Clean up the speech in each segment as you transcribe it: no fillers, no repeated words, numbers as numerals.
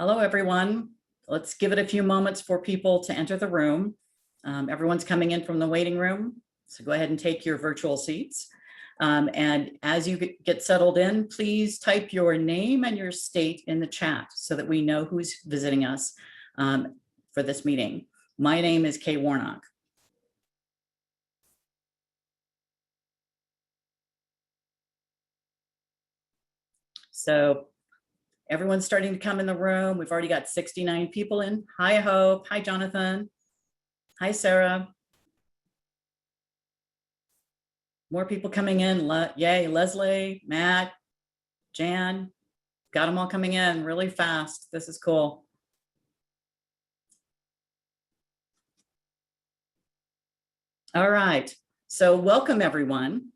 Hello, everyone. Let's give it a few moments for people to enter the room. Everyone's coming in from the waiting room, so go ahead and take your virtual seats. And as you get settled in, please type your name and your state in the chat so that we know who's visiting us for this meeting. My name is Kay Warnock. So everyone's starting to come in the room. We've already got 69 people in. Hi, Hope. Hi, Jonathan. Hi, Sarah. More people coming in. Yay, Leslie, Matt, Jan. Got them all coming in really fast. This is cool. All right. So welcome, everyone.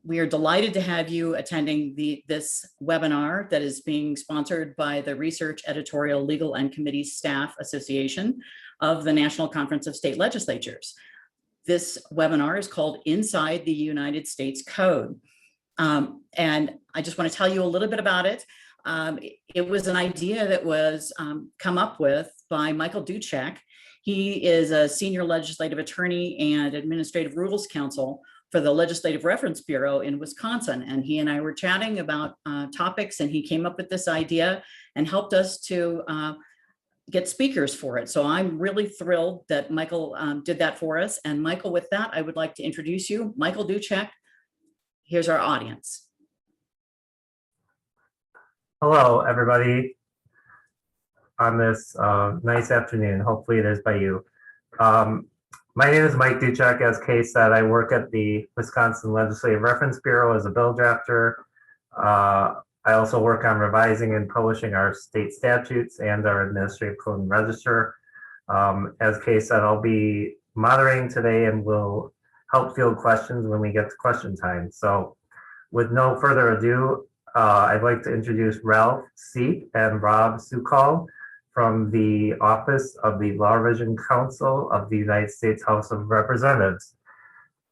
We are delighted to have you attending this webinar that is being sponsored by the Research, Editorial, Legal, and Committee Staff Association of the National Conference of State Legislatures. This webinar is called Inside the United States Code. And I just want to tell you a little bit about it. It was an idea that was come up with by Michael Ducheck. He is a senior legislative attorney and administrative rules counsel for the Legislative Reference Bureau in Wisconsin. And he and I were chatting about topics, and he came up with this idea and helped us to get speakers for it. So I'm really thrilled that Michael did that for us. And Michael, with that, I would like to introduce you. Michael Ducheck, here's our audience. Hello, everybody, on this nice afternoon. Hopefully it is by you. My name is Mike Ducheck. As Kay said, I work at the Wisconsin Legislative Reference Bureau as a bill drafter. I also work on revising and publishing our state statutes and our administrative code and register. As Kay said, I'll be moderating today and will help field questions when we get to question time. So with no further ado, I'd like to introduce Ralph Seep and Rob Sukal from the Office of the Law Revision Counsel of the United States House of Representatives.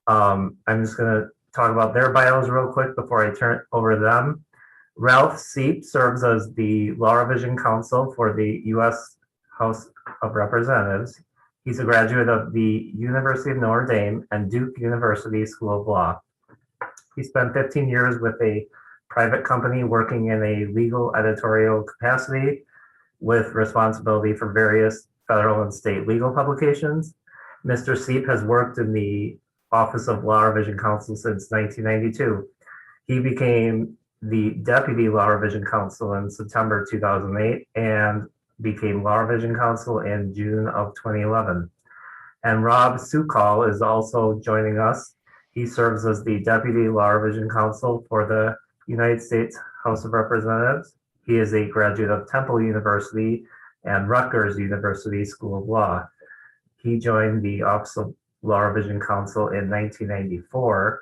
I'm just going to talk about their bios real quick before I turn it over to them. Ralph Seep serves as the Law Revision Counsel for the U.S. House of Representatives. He's a graduate of the University of Notre Dame and Duke University School of Law. He spent 15 years with a private company working in a legal editorial capacity with responsibility for various federal and state legal publications. Mr. Seep has worked in the Office of Law Revision Counsel since 1992. He became the Deputy Law Revision Counsel in September 2008 and became Law Revision Counsel in June of 2011. And Rob Sukal is also joining us. He serves as the Deputy Law Revision Counsel for the United States House of Representatives. He is a graduate of Temple University and Rutgers University School of Law. He joined the Office of Law Revision Counsel in 1994,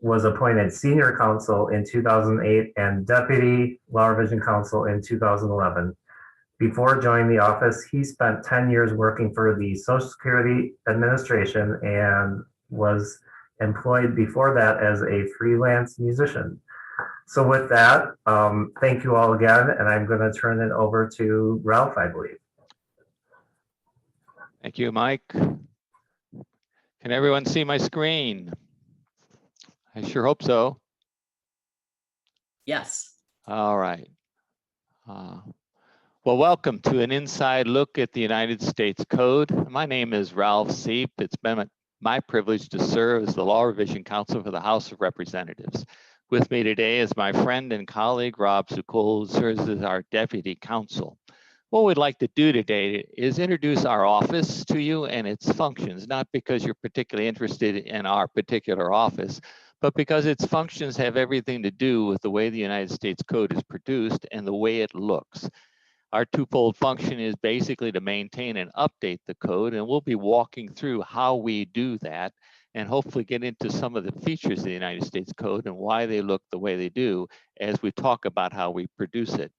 was appointed Senior Counsel in 2008 and Deputy Law Revision Counsel in 2011. Before joining the office, he spent 10 years working for the Social Security Administration and was employed before that as a freelance musician. So with that, thank you all again, and I'm going to turn it over to Ralph, I believe. Thank you, Mike. Can everyone see my screen? I sure hope so. Yes. All right. Well, welcome to an inside look at the United States Code. My name is Ralph Seep. It's been my privilege to serve as the Law Revision Counsel for the House of Representatives. With me today is my friend and colleague, Rob Sukal, who serves as our Deputy Counsel. What we'd like to do today is introduce our office to you and its functions, not because you're particularly interested in our particular office, but because its functions have everything to do with the way the United States Code is produced and the way it looks. Our twofold function is basically to maintain and update the code, and we'll be walking through how we do that and hopefully get into some of the features of the United States Code and why they look the way they do as we talk about how we produce it.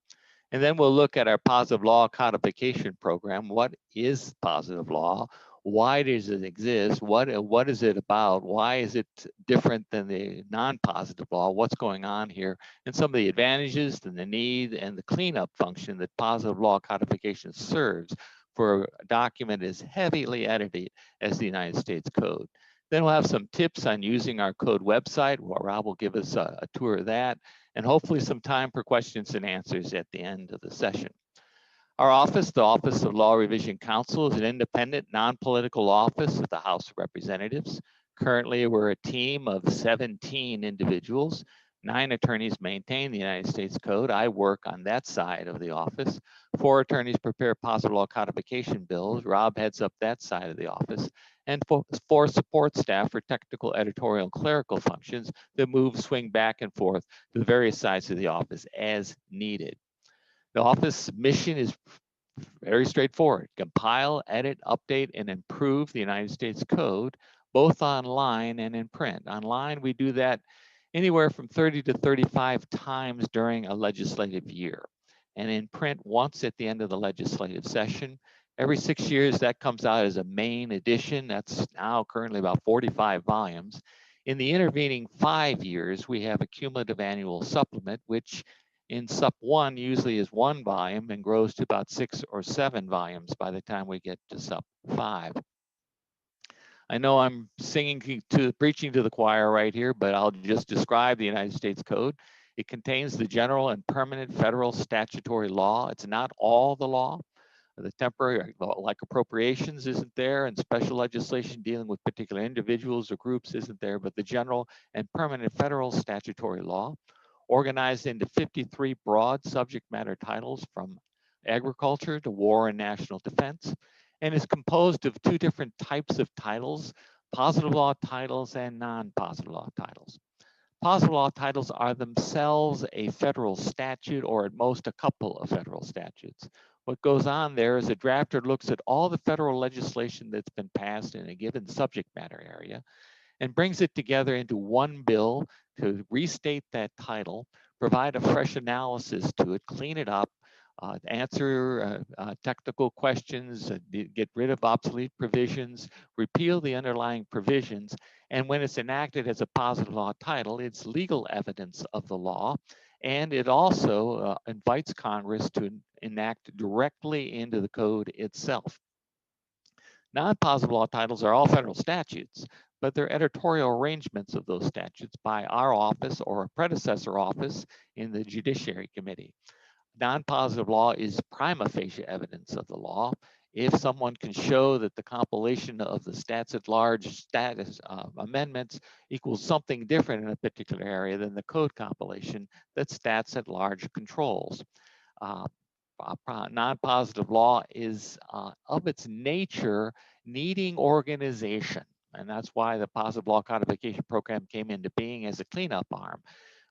And then we'll look at our positive law codification program. What is positive law? Why does it exist? What is it about? Why is it different than the non-positive law? What's going on here? And some of the advantages and the need and the cleanup function that positive law codification serves for a document as heavily edited as the United States Code. Then we'll have some tips on using our code website, where Rob will give us a tour of that, and hopefully some time for questions and answers at the end of the session. Our office, the Office of Law Revision Counsel, is an independent, non-political office of the House of Representatives. Currently, we're a team of 17 individuals. 9 attorneys maintain the United States Code. I work on that side of the office. 4 attorneys prepare positive law codification bills. Rob heads up that side of the office. And 4 support staff for technical, editorial, and clerical functions that swing back and forth to the various sides of the office as needed. The office mission is very straightforward: compile, edit, update, and improve the United States Code, both online and in print. Online, we do that anywhere from 30 to 35 times during a legislative year. And in print, once at the end of the legislative session. Every 6 years, that comes out as a main edition. That's now currently about 45 volumes. In the intervening 5 years, we have a cumulative annual supplement, which in Sup 1 usually is 1 volume and grows to about 6 or 7 volumes by the time we get to Sup 5. I know I'm preaching to the choir right here, but I'll just describe the United States Code. It contains the general and permanent federal statutory law. It's not all the law. The temporary, like appropriations, isn't there, and special legislation dealing with particular individuals or groups isn't there, but the general and permanent federal statutory law, organized into 53 broad subject matter titles from agriculture to war and national defense, and is composed of 2 different types of titles: positive law titles and non-positive law titles. Positive law titles are themselves a federal statute, or at most a couple of federal statutes. What goes on there is a drafter looks at all the federal legislation that's been passed in a given subject matter area and brings it together into one bill to restate that title, provide a fresh analysis to it, clean it up, answer technical questions, get rid of obsolete provisions, repeal the underlying provisions, and when it's enacted as a positive law title, it's legal evidence of the law, and it also invites Congress to enact directly into the code itself. Non-positive law titles are all federal statutes, but they're editorial arrangements of those statutes by our office or a predecessor office in the Judiciary Committee. Non-positive law is prima facie evidence of the law. If someone can show that the compilation of the stats at large status amendments equals something different in a particular area than the code compilation that stats at large controls. Non-positive law is of its nature needing organization. And that's why the positive law codification program came into being as a cleanup arm.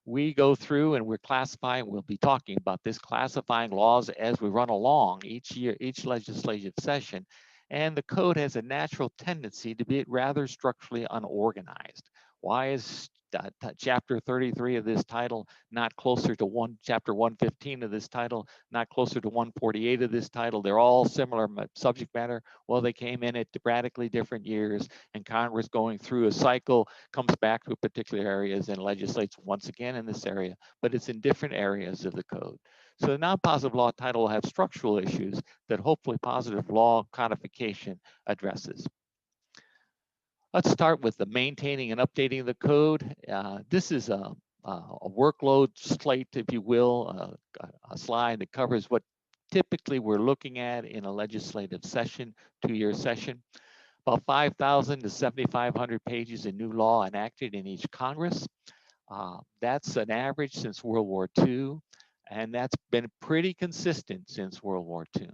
We go through and we're classifying, we'll be talking about this, classifying laws as we run along each year, each legislative session. And the code has a natural tendency to be rather structurally unorganized. Why is chapter 33 of this title not closer to chapter 115 of this title, not closer to 148 of this title? They're all similar subject matter. Well, they came in at radically different years, and Congress, going through a cycle, comes back to particular areas and legislates once again in this area, but it's in different areas of the code. So the non-positive law title will have structural issues that hopefully positive law codification addresses. Let's start with the maintaining and updating the code. This is a workload slate, if you will, a slide that covers what typically we're looking at in a legislative session, 2-year session. About 5,000 to 7,500 pages of new law enacted in each Congress. That's an average since World War II, and that's been pretty consistent since World War II.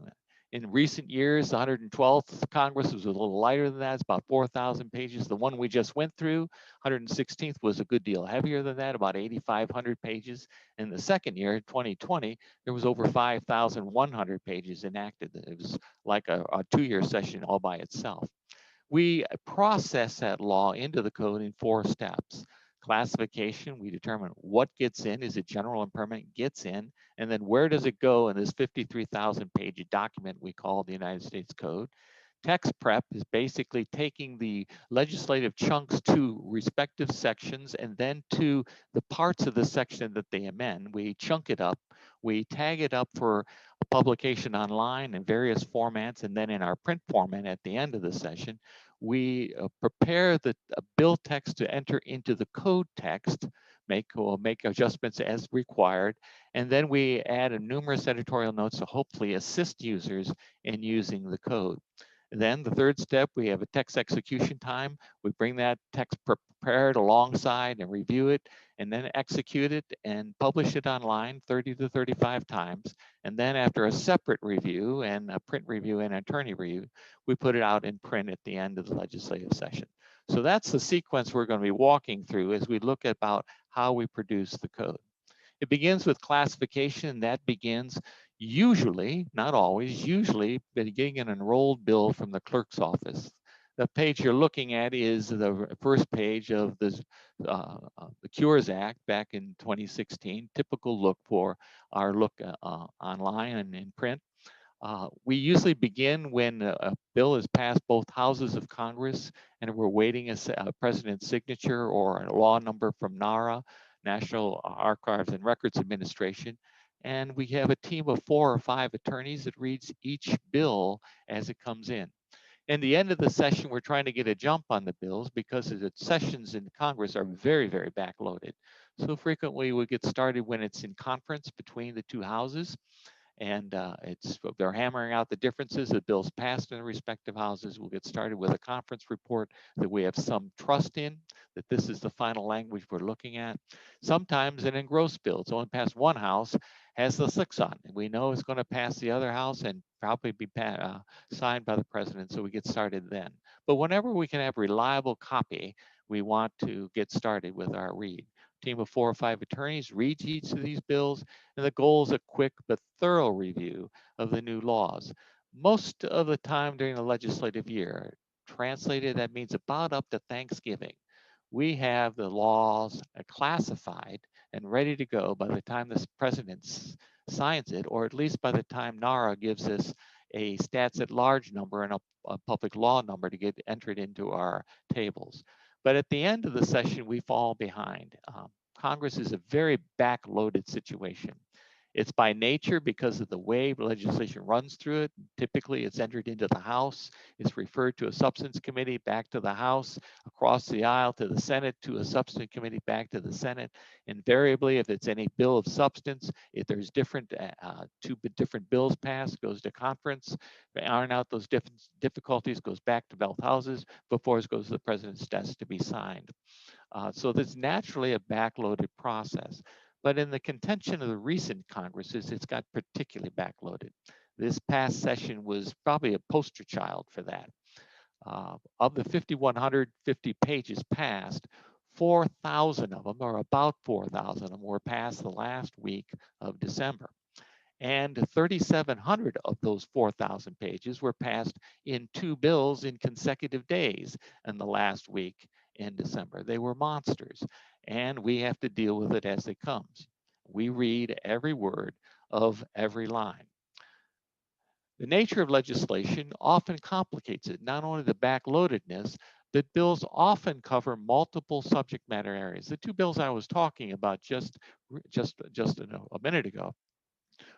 In recent years, the 112th Congress was a little lighter than that. It's about 4,000 pages. The one we just went through, 116th, was a good deal heavier than that, about 8,500 pages. In the second year, 2020, there was over 5,100 pages enacted. It was like a 2-year session all by itself. We process that law into the code in 4 steps. Classification, we determine what gets in. Is it general and permanent? Gets in. And then where does it go in this 53,000 page document we call the United States Code? Text prep is basically taking the legislative chunks to respective sections and then to the parts of the section that they amend. We chunk it up, we tag it up for publication online in various formats, and then in our print format at the end of the session, we prepare the bill text to enter into the code text, make adjustments as required, and then we add numerous editorial notes to hopefully assist users in using the code. Then the third step, we have a text execution time. We bring that text prepared alongside and review it, and then execute it and publish it online 30 to 35 times. And then after a separate review and a print review and attorney review, we put it out in print at the end of the legislative session. So that's the sequence we're going to be walking through as we look about how we produce the code. It begins with classification. That begins usually, not always, usually getting an enrolled bill from the clerk's office. The page you're looking at is the first page of this, the Cures Act back in 2016. Typical look for our look online and in print. We usually begin when a bill has passed both houses of Congress and we're waiting a president's signature or a law number from NARA, National Archives and Records Administration. And we have a team of 4 or 5 attorneys that reads each bill as it comes in. In the end of the session, we're trying to get a jump on the bills because the sessions in Congress are very, very backloaded. So frequently we get started when it's in conference between the 2 houses. And they're hammering out the differences. The bills passed in the respective houses. We'll get started with a conference report that we have some trust in, that this is the final language we're looking at. Sometimes an engrossed bill, it's only passed one house, has the 6 on it. We know it's going to pass the other house and probably be signed by the president, so we get started then. But whenever we can have reliable copy, we want to get started with our read. Team of 4 or 5 attorneys reads each of these bills, and the goal is a quick but thorough review of the new laws. Most of the time during the legislative year, translated, that means about up to Thanksgiving, we have the laws classified and ready to go by the time the president signs it, or at least by the time NARA gives us a stats at large number and a public law number to get entered into our tables. But at the end of the session, we fall behind. Congress is a very backloaded situation. It's by nature because of the way legislation runs through it. Typically, it's entered into the House. It's referred to a substance committee, back to the House, across the aisle to the Senate, to a substance committee, back to the Senate. Invariably, if it's any bill of substance, if there's different different bills passed, goes to conference, iron out those difficulties, goes back to both houses before it goes to the president's desk to be signed. So there's naturally a backloaded process. But in the contention of the recent Congresses, it's got particularly backloaded. This past session was probably a poster child for that. Of the 5,150 pages passed, 4,000 of them, or about 4,000 of them, were passed the last week of December. And 3,700 of those 4,000 pages were passed in 2 bills in consecutive days in the last week in December. They were monsters, and we have to deal with it as it comes. We read every word of every line. The nature of legislation often complicates it, not only the backloadedness, but bills often cover multiple subject matter areas. The 2 bills I was talking about just a minute ago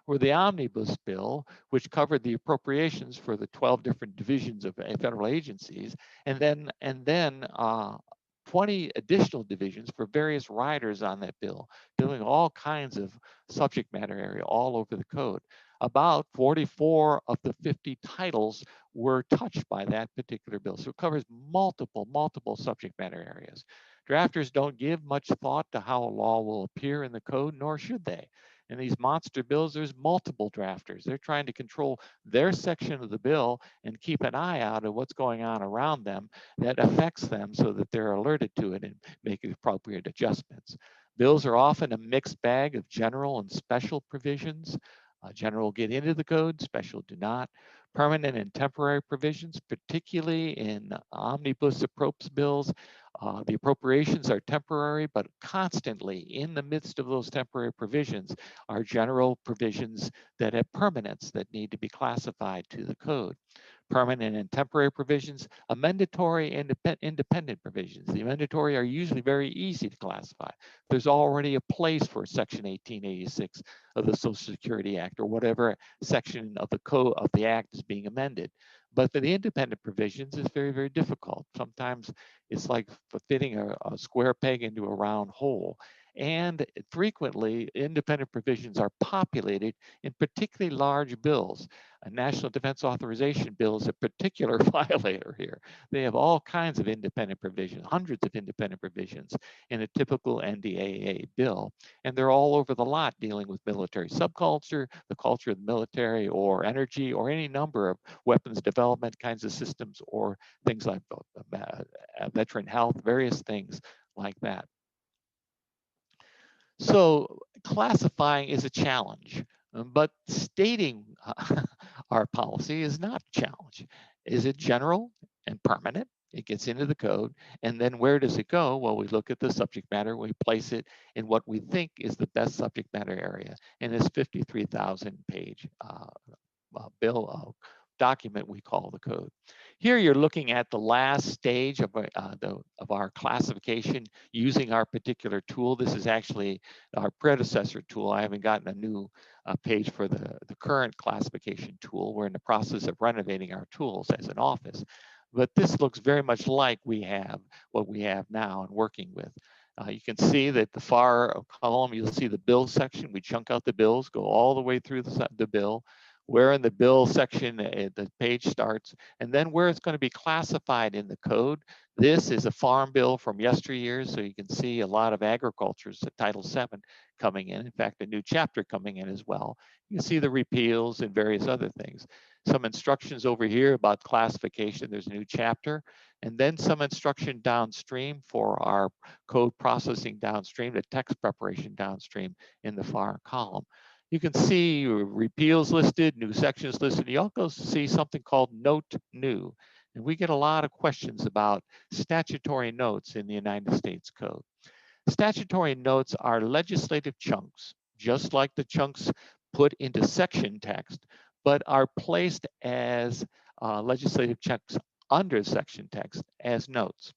were the Omnibus Bill, which covered the appropriations for the 12 different divisions of federal agencies, and then 20 additional divisions for various riders on that bill, doing all kinds of subject matter area all over the code. About 44 of the 50 titles were touched by that particular bill. So it covers multiple subject matter areas. Drafters don't give much thought to how a law will appear in the code, nor should they. In these monster bills, there's multiple drafters. They're trying to control their section of the bill and keep an eye out of what's going on around them that affects them so that they're alerted to it and make appropriate adjustments. Bills are often a mixed bag of general and special provisions. General get into the code, special do not. Permanent and temporary provisions, particularly in omnibus approps bills, The appropriations are temporary, but constantly in the midst of those temporary provisions are general provisions that have permanence that need to be classified to the code. Permanent and temporary provisions, amendatory and independent provisions. The amendatory are usually very easy to classify. There's already a place for Section 1886 of the Social Security Act or whatever section of the code of the act is being amended. But for the independent provisions, it's very, very difficult. Sometimes it's like fitting a square peg into a round hole. And frequently, independent provisions are populated in particularly large bills. A National Defense Authorization Bill is a particular violator here. They have all kinds of independent provisions, hundreds of independent provisions in a typical NDAA bill. And they're all over the lot dealing with military subculture, the culture of the military, or energy, or any number of weapons development kinds of systems, or things like veteran health, various things like that. So classifying is a challenge, but stating our policy is not a challenge. Is it general and permanent? It gets into the code. And then where does it go? Well, we look at the subject matter, we place it in what we think is the best subject matter area in this 53,000 page bill document we call the code. Here you're looking at the last stage of our classification using our particular tool. This is actually our predecessor tool. I haven't gotten a new page for the current classification tool. We're in the process of renovating our tools as an office. But this looks very much like what we have now and working with. You can see that the far column, you'll see the bill section. We chunk out the bills, go all the way through the bill, where in the bill section the page starts, and then where it's going to be classified in the code. This is a farm bill from yesteryear, so you can see a lot of agriculture, so Title VII coming in. In fact, a new chapter coming in as well. You can see the repeals and various other things. Some instructions over here about classification. There's a new chapter, and then some instruction downstream for our code processing downstream, the text preparation downstream in the far column. You can see repeals listed, new sections listed. You also see something called Note New. And we get a lot of questions about statutory notes in the United States Code. Statutory notes are legislative chunks, just like the chunks put into section text, but are placed as legislative chunks under section text as notes.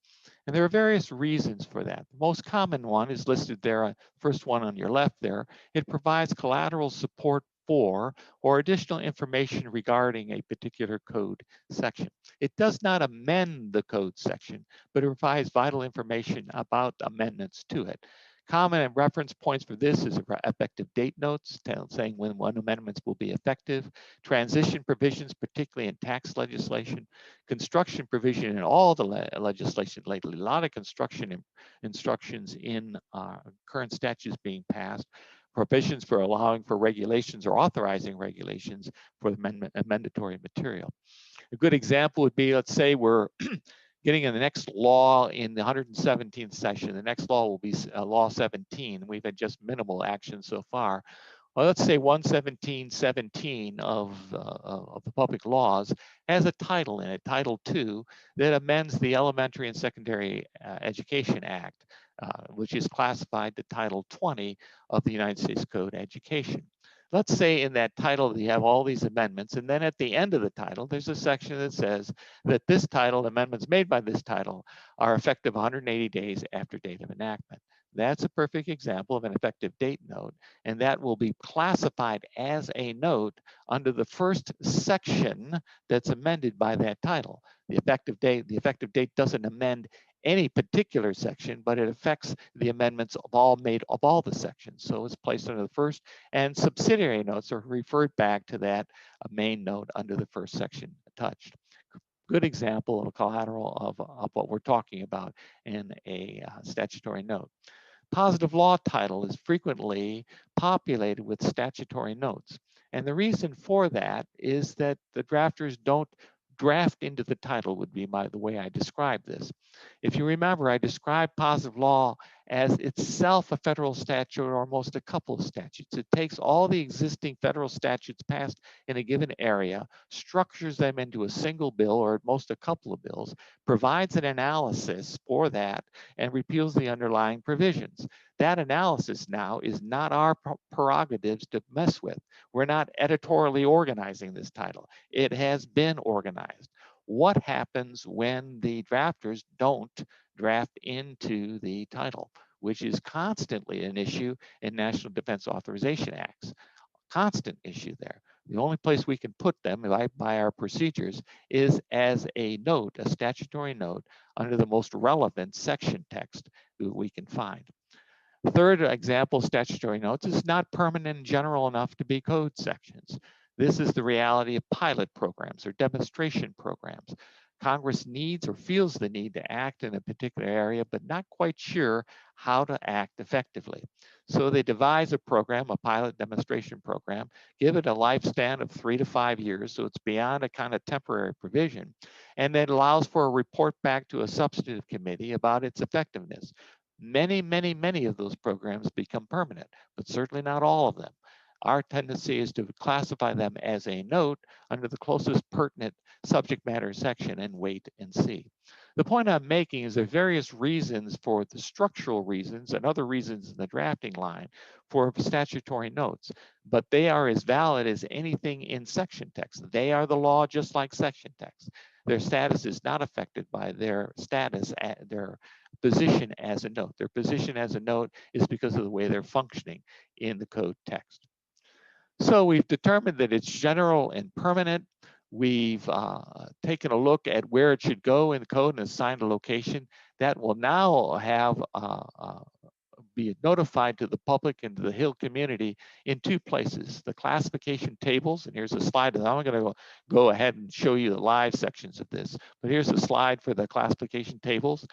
And there are various reasons for that. The most common one is listed there, first one on your left there. It provides collateral support for or additional information regarding a particular code section. It does not amend the code section, but it provides vital information about amendments to it. Common reference points for this is effective date notes, saying when amendments will be effective, transition provisions, particularly in tax legislation, construction provision in all the legislation lately, a lot of construction instructions in current statutes being passed, provisions for allowing for regulations or authorizing regulations for the amendatory material. A good example would be, let's say we're getting in the next law in the 117th session. The next law will be Law 17. We've had just minimal action so far. Well, let's say 117.17 of the public laws has a title in it, Title II, that amends the Elementary and Secondary Education Act, which is classified to Title 20 of the United States Code Education. Let's say in that title you have all these amendments, and then at the end of the title, there's a section that says that this title, amendments made by this title, are effective 180 days after date of enactment. That's a perfect example of an effective date note, and that will be classified as a note under the first section that's amended by that title. The effective date doesn't amend any particular section, but it affects the amendments of all the sections. So it's placed under the first, and subsidiary notes are referred back to that main note under the first section touched. Good example of a collateral of what we're talking about in a statutory note. Positive law title is frequently populated with statutory notes. And the reason for that is that the drafters don't draft into the title would be the way I describe this. If you remember, I described positive law as itself a federal statute or almost a couple of statutes. It takes all the existing federal statutes passed in a given area, structures them into a single bill or at most a couple of bills, provides an analysis for that, and repeals the underlying provisions. That analysis now is not our prerogatives to mess with. We're not editorially organizing this title. It has been organized. What happens when the drafters don't draft into the title, which is constantly an issue in National Defense Authorization Acts? Constant issue there. The only place we can put them by our procedures is as a note, a statutory note, under the most relevant section text that we can find. Third example, statutory notes, is not permanent and general enough to be code sections. This is the reality of pilot programs or demonstration programs. Congress needs or feels the need to act in a particular area, but not quite sure how to act effectively. So they devise a program, a pilot demonstration program, give it a lifespan of 3 to 5 years, so it's beyond a kind of temporary provision, and then allows for a report back to a substantive committee about its effectiveness. Many, many, many of those programs become permanent, but certainly not all of them. Our tendency is to classify them as a note under the closest pertinent subject matter section and wait and see. The point I'm making is there are various reasons for the structural reasons and other reasons in the drafting line for statutory notes, but they are as valid as anything in section text. They are the law just like section text. Their status is not affected by their status, their position as a note. Their position as a note is because of the way they're functioning in the code text. So we've determined that it's general and permanent. We've taken a look at where it should go in the code and assigned a location that will now have be notified to the public and to the Hill community in 2 places: the classification tables, and here's a slide. I'm going to go ahead and show you the live sections of this, but here's a slide for the classification tables.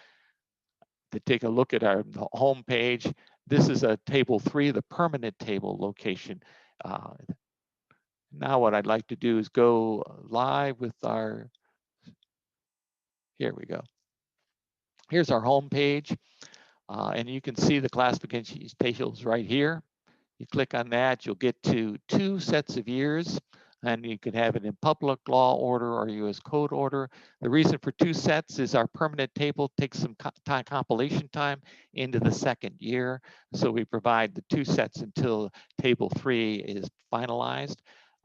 To take a look at our home page, this is a table 3, the permanent table location. Now what I'd like to do is go live with our, here we go. Here's our home page, and you can see the classification tables right here. You click on that, you'll get to 2 sets of years, and you can have it in public law order or US code order. The reason for 2 sets is our permanent table takes some compilation time into the 2nd year. So we provide the 2 sets until table 3 is finalized.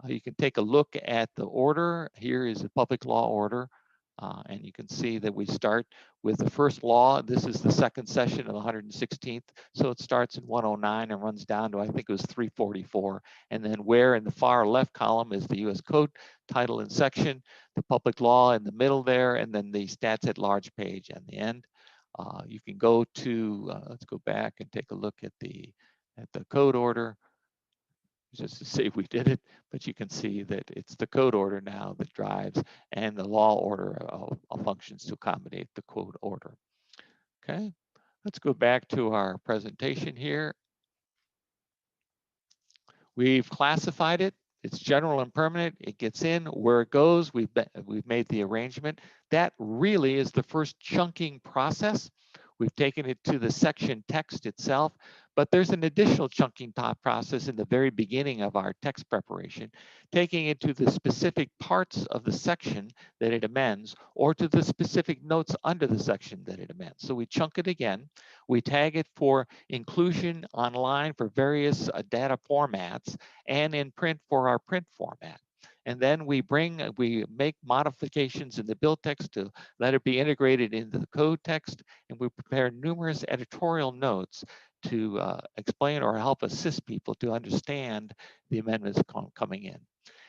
You can take a look at the order. Here is a public law order. And you can see that we start with the first law. This is the 2nd session of the 116th. So it starts in 109 and runs down to, I think it was 344. And then where in the far left column is the US code title and section, the public law in the middle there, and then the stats at large page at the end. You can go to, let's go back and take a look at the code order, just to see we did it, but you can see that it's the code order now that drives, and the law order functions to accommodate the code order. Okay, let's go back to our presentation here. We've classified it. It's general and permanent. It gets in where it goes. We've made the arrangement. That really is the first chunking process. We've taken it to the section text itself, but there's an additional chunking process in the very beginning of our text preparation, taking it to the specific parts of the section that it amends or to the specific notes under the section that it amends. So we chunk it again. We tag it for inclusion online for various data formats and in print for our print format. And then we make modifications in the bill text to let it be integrated into the code text, and we prepare numerous editorial notes to explain or help assist people to understand the amendments coming in.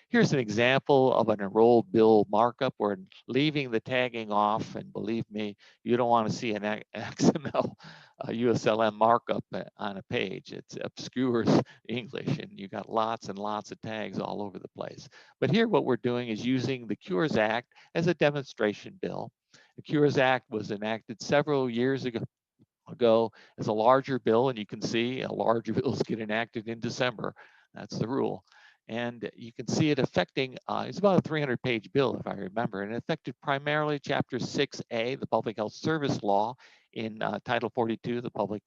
Here's an example of an enrolled bill markup. We're leaving the tagging off, and believe me, you don't want to see an XML USLM markup on a page. It obscures English, and you got lots and lots of tags all over the place. But here what we're doing is using the Cures Act as a demonstration bill. The Cures Act was enacted several years ago as a larger bill, and you can see larger bills get enacted in December. That's the rule. And you can see it affecting, it's about a 300-page bill, if I remember, and it affected primarily Chapter 6A, the Public Health Service Law, in Title 42, the Public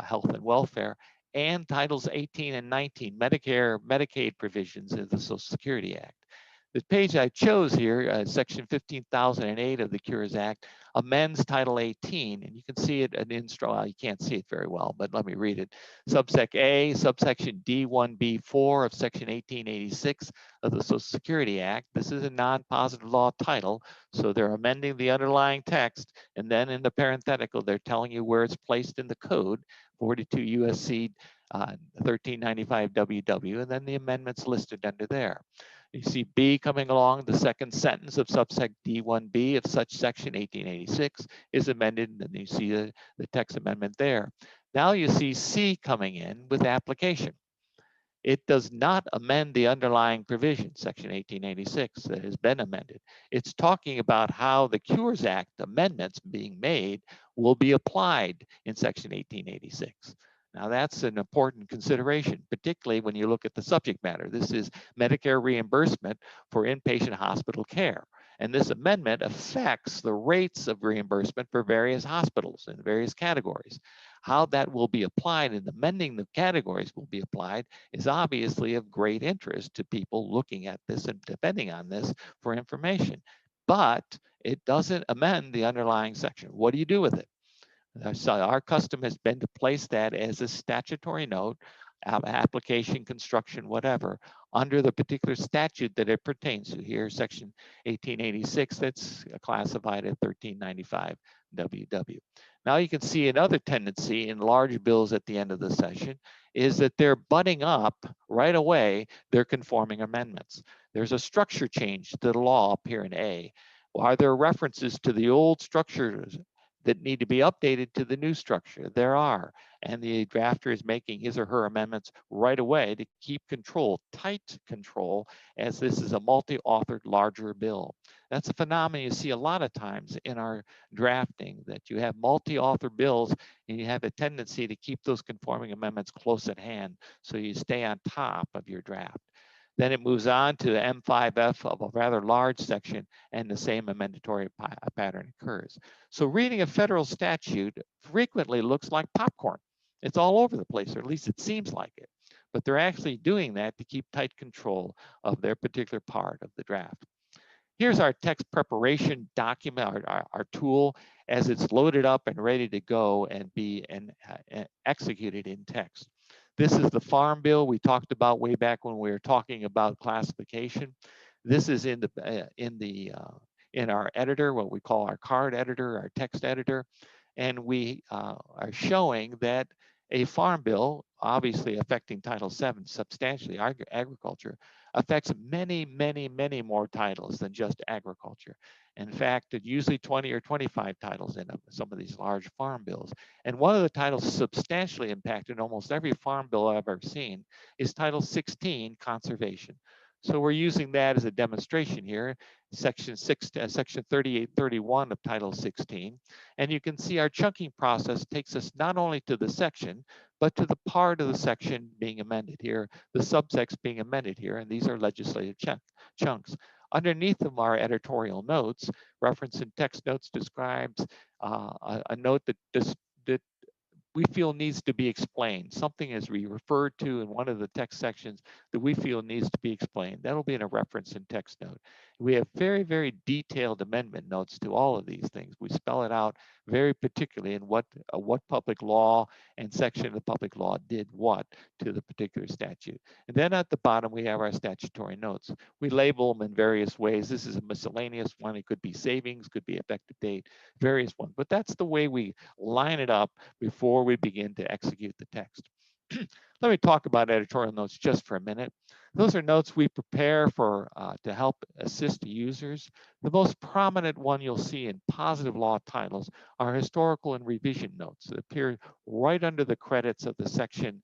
health and welfare, and Titles 18 and 19, Medicare, Medicaid provisions in the Social Security Act. The page I chose here, Section 15,008 of the Cures Act, amends Title 18, and you can see it in instro. Well, you can't see it very well, but let me read it. Subsec A, subsection D1B4 of Section 1886 of the Social Security Act. This is a non-positive law title, so they're amending the underlying text, and then in the parenthetical, they're telling you where it's placed in the code, 42 USC 1395 WW, and then the amendments listed under there. You see B coming along, the second sentence of subsect D1B of such section 1886 is amended, and then you see the text amendment there. Now you see C coming in with application. It does not amend the underlying provision, section 1886, that has been amended. It's talking about how the Cures Act amendments being made will be applied in section 1886. Now that's an important consideration, particularly when you look at the subject matter. This is Medicare reimbursement for inpatient hospital care. And this amendment affects the rates of reimbursement for various hospitals in various categories. How that will be applied and amending the categories will be applied is obviously of great interest to people looking at this and depending on this for information. But it doesn't amend the underlying section. What do you do with it? So our custom has been to place that as a statutory note, application, construction, whatever, under the particular statute that it pertains to. Here, section 1886, that's classified at 1395 WW. Now you can see another tendency in large bills at the end of the session is that they're butting up right away their conforming amendments. There's a structure change to the law up here in A. Are there references to the old structures that need to be updated to the new structure? There are, and the drafter is making his or her amendments right away to keep control, tight control, as this is a multi-authored larger bill. That's a phenomenon you see a lot of times in our drafting, that you have multi-author bills and you have a tendency to keep those conforming amendments close at hand so you stay on top of your draft. Then it moves on to M5F of a rather large section, and the same amendatory pattern occurs. So reading a federal statute frequently looks like popcorn. It's all over the place, or at least it seems like it. But they're actually doing that to keep tight control of their particular part of the draft. Here's our text preparation document, our tool, as it's loaded up and ready to go and be executed in text. This is the Farm Bill we talked about way back when we were talking about classification. This is in our editor, what we call our card editor, our text editor, and we are showing that a Farm Bill, obviously affecting Title VII substantially, agriculture, affects many, many, many more titles than just agriculture. In fact, usually 20 or 25 titles in some of these large farm bills. And one of the titles substantially impacted almost every farm bill I've ever seen is Title 16, Conservation. So we're using that as a demonstration here, section 3831 of Title 16. And you can see our chunking process takes us not only to the section, but to the part of the section being amended here, the subsects being amended here, and these are legislative chunks. Underneath them are editorial notes. Reference in text notes describes a note that we feel needs to be explained. Something as we referred to in one of the text sections that we feel needs to be explained. That'll be in a reference in text note. We have very, very detailed amendment notes to all of these things. We spell it out very particularly in what public law and section of the public law did what to the particular statute. And then at the bottom, we have our statutory notes. We label them in various ways. This is a miscellaneous one. It could be savings, could be effective date, various ones. But that's the way we line it up before we begin to execute the text. Let me talk about editorial notes just for a minute. Those are notes we prepare for to help assist users. The most prominent one you'll see in positive law titles are historical and revision notes that appear right under the credits of the section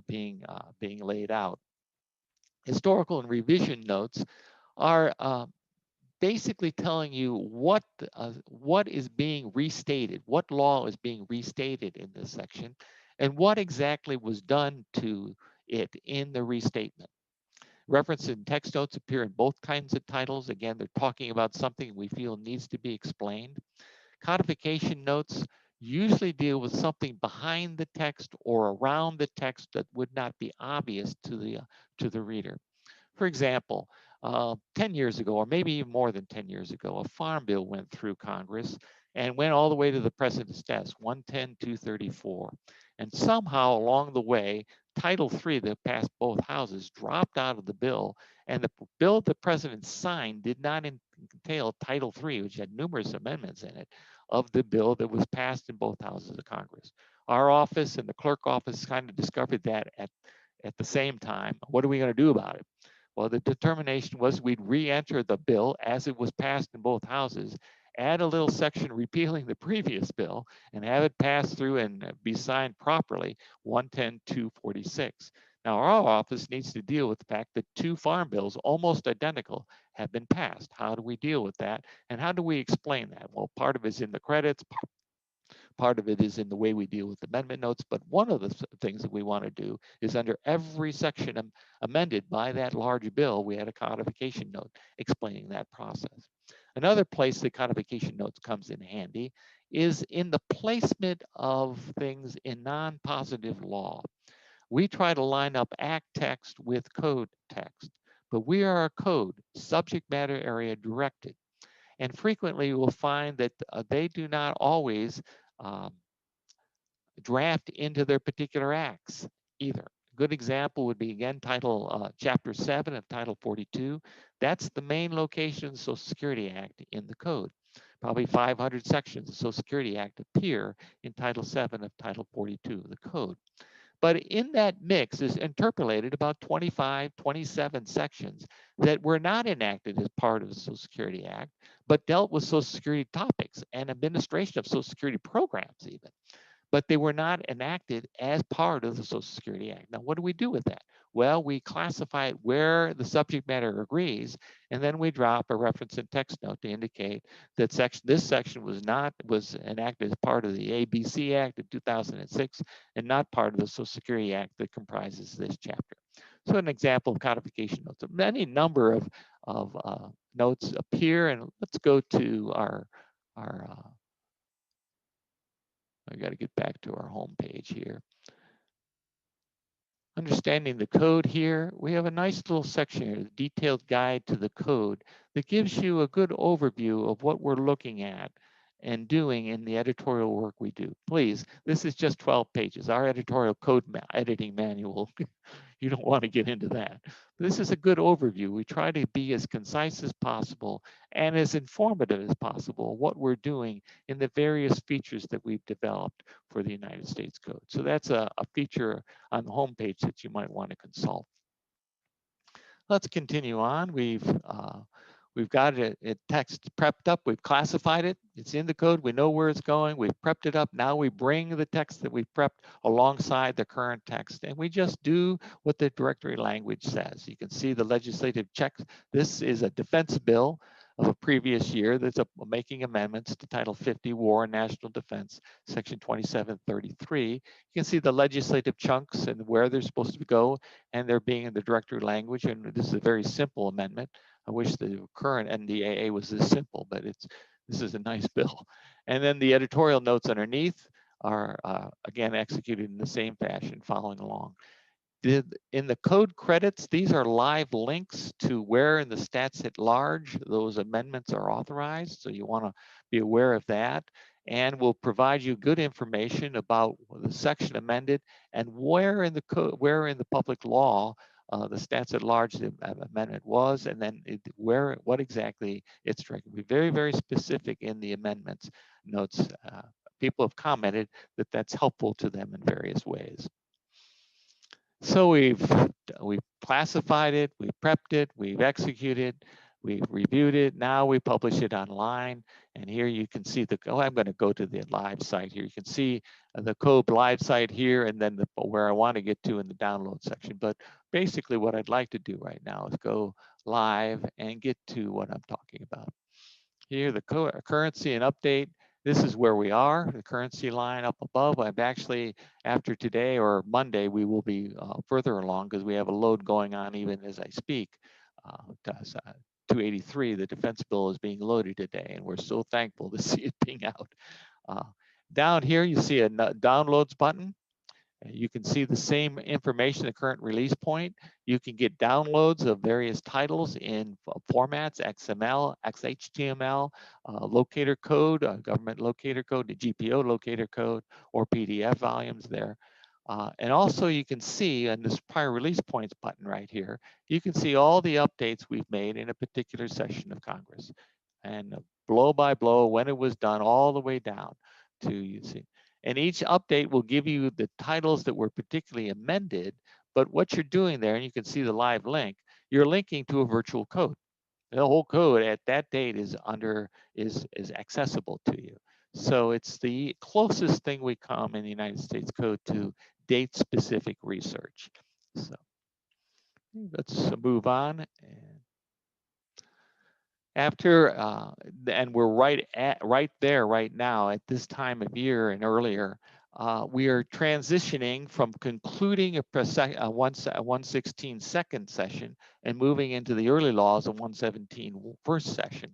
being laid out. Historical and revision notes are basically telling you what is being restated, what law is being restated in this section, and what exactly was done to it in the restatement. Reference and text notes appear in both kinds of titles. Again, they're talking about something we feel needs to be explained. Codification notes usually deal with something behind the text or around the text that would not be obvious to the reader. For example, 10 years ago, or maybe even more than 10 years ago, a farm bill went through Congress and went all the way to the president's desk, 110-234. And somehow along the way, Title III that passed both houses dropped out of the bill, and the bill the president signed did not entail Title III, which had numerous amendments in it, of the bill that was passed in both houses of Congress. Our office and the clerk office kind of discovered that at the same time. What are we going to do about it? Well, the determination was we'd re-enter the bill as it was passed in both houses, add a little section repealing the previous bill, and have it pass through and be signed properly, 110-246. Now, our office needs to deal with the fact that two farm bills, almost identical, have been passed. How do we deal with that? And how do we explain that? Well, part of it is in the credits, part of it is in the way we deal with amendment notes, but one of the things that we want to do is under every section amended by that large bill, we had a codification note explaining that process. Another place the codification notes comes in handy is in the placement of things in non-positive law. We try to line up act text with code text, but we are a code, subject matter area directed. And frequently you will find that they do not always draft into their particular acts either. A good example would be, again, Chapter 7 of Title 42. That's the main location of the Social Security Act in the code. Probably 500 sections of the Social Security Act appear in Title 7 of Title 42 of the code. But in that mix is interpolated about 25, 27 sections that were not enacted as part of the Social Security Act, but dealt with Social Security topics and administration of Social Security programs even. But they were not enacted as part of the Social Security Act. Now, what do we do with that? Well, we classify it where the subject matter agrees, and then we drop a reference and text note to indicate that this section was enacted as part of the ABC Act of 2006 and not part of the Social Security Act that comprises this chapter. So an example of codification notes. Any number of notes appear, and let's go to our I got to get back to our home page here. Understanding the code here, we have a nice little section here, the detailed guide to the code that gives you a good overview of what we're looking at and doing in the editorial work we do. Please, this is just 12 pages. Our editorial code editing manual, you don't want to get into that. This is a good overview. We try to be as concise as possible and as informative as possible what we're doing in the various features that we've developed for the United States Code. So that's a feature on the homepage that you might want to consult. Let's continue on. We've got it text prepped up. We've classified it. It's in the code. We know where it's going. We've prepped it up. Now we bring the text that we've prepped alongside the current text, and we just do what the directory language says. You can see the legislative checks. This is a defense bill of a previous year that's making amendments to Title 50, War and National Defense, Section 2733. You can see the legislative chunks and where they're supposed to go, and they're being in the directory language. And this is a very simple amendment. I wish the current NDAA was this simple, but this is a nice bill. And then the editorial notes underneath are, again, executed in the same fashion, following along. In the code credits, these are live links to where in the stats at large those amendments are authorized. So you want to be aware of that. And we'll provide you good information about the section amended and where in the public law the stats at large the amendment was, and then what exactly it's directed. We're very, very specific in the amendments notes. People have commented that that's helpful to them in various ways. So we've classified it, we've prepped it, we've executed, we've reviewed it. Now we publish it online. And here you can see I'm going to go to the live site here. You can see the code live site here, and then where I want to get to in the download section. But basically what I'd like to do right now is go live and get to what I'm talking about. Here, the currency and update. This is where we are, the currency line up above. I've actually, after today or Monday, we will be further along because we have a load going on even as I speak. 283, the defense bill is being loaded today, and we're so thankful to see it being out. Down here, you see a downloads button. You can see the same information, the current release point. You can get downloads of various titles in formats, XML, XHTML, locator code, government locator code, the GPO locator code, or PDF volumes there. And also you can see on this prior release points button right here, you can see all the updates we've made in a particular session of Congress. And blow by blow, when it was done, all the way down to, you see. And each update will give you the titles that were particularly amended, but what you're doing there, and you can see the live link, you're linking to a virtual code. The whole code at that date is accessible to you. So it's the closest thing we come in the United States Code to date-specific research. So let's move on. After, and we're right there right now at this time of year and earlier, we are transitioning from concluding a 116 second session and moving into the early laws of 117 first session.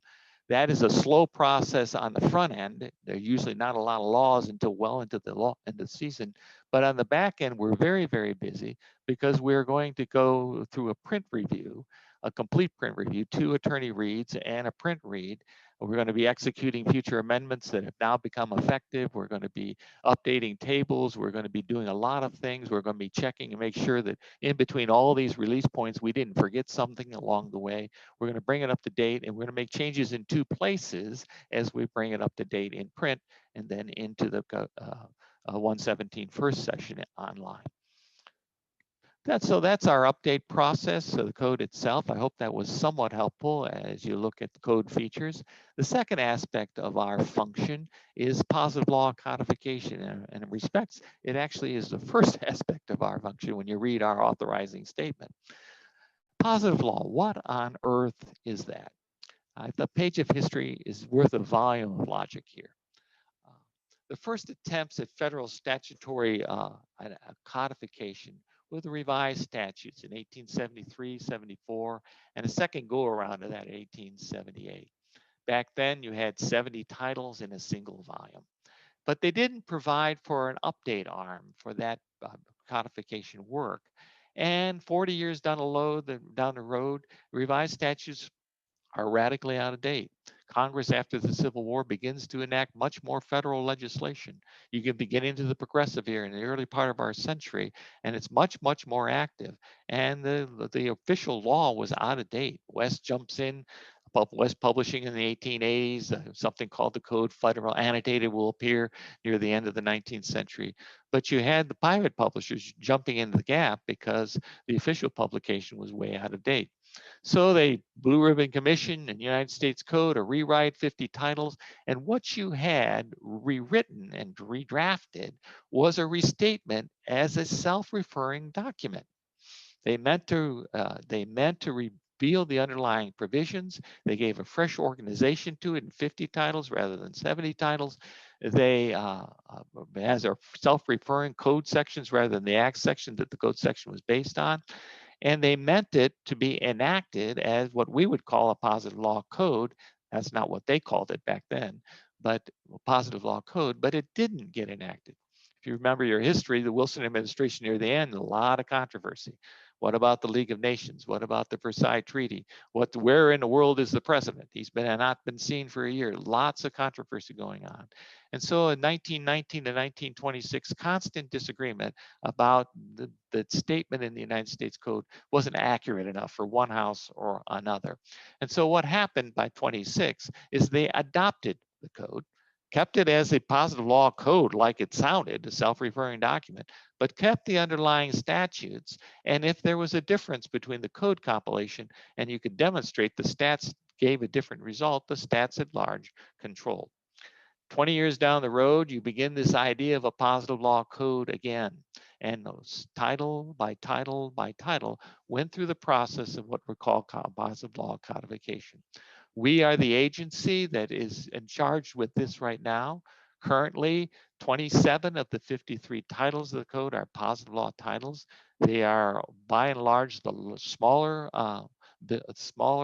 That is a slow process on the front end. There are usually not a lot of laws until well into the season, but on the back end, we're very, very busy because we're going to go through a print review, a complete print review, 2 attorney reads and a print read. We're going to be executing future amendments that have now become effective. We're going to be updating tables. We're going to be doing a lot of things. We're going to be checking and make sure that in between all these release points, we didn't forget something along the way. We're going to bring it up to date, and we're going to make changes in 2 places as we bring it up to date in print and then into the 117 first session online. That's our update process. So the code itself, I hope that was somewhat helpful as you look at the code features. The second aspect of our function is positive law codification. And in respects, it actually is the first aspect of our function when you read our authorizing statement. Positive law, what on earth is that? The page of history is worth a volume of logic here. The first attempts at federal statutory codification with the revised statutes in 1873, 74, and a second go around of that in 1878. Back then, you had 70 titles in a single volume, but they didn't provide for an update arm for that codification work. And 40 years down the road, revised statutes are radically out of date. Congress, after the Civil War, begins to enact much more federal legislation. You can begin into the progressive era in the early part of our century, and it's much, much more active. And the official law was out of date. West jumps in. West Publishing in the 1880s, something called the Code Federal Annotated will appear near the end of the 19th century. But you had the private publishers jumping into the gap because the official publication was way out of date. So they Blue Ribbon Commission and United States Code to rewrite 50 titles. And what you had rewritten and redrafted was a restatement as a self-referring document. They meant to reveal the underlying provisions. They gave a fresh organization to it in 50 titles rather than 70 titles. They as a self-referring code sections rather than the act section that the code section was based on. And they meant it to be enacted as what we would call a positive law code. That's not what they called it back then, but a positive law code, but it didn't get enacted. If you remember your history, the Wilson administration near the end, a lot of controversy. What about the League of Nations? What about the Versailles Treaty? Where in the world is the president? He's not been seen for a year. Lots of controversy going on. And so in 1919 to 1926, constant disagreement about the statement in the United States Code wasn't accurate enough for one house or another. And so what happened by 26 is they adopted the code, kept it as a positive law code like it sounded, a self-referring document, but kept the underlying statutes. And if there was a difference between the code compilation and you could demonstrate the stats gave a different result, the stats at large controlled. 20 years down the road, you begin this idea of a positive law code again. And those title by title by title went through the process of what we call positive law codification. We are the agency that is in charge with this right now. Currently, 27 of the 53 titles of the code are positive law titles. They are by and large the smaller,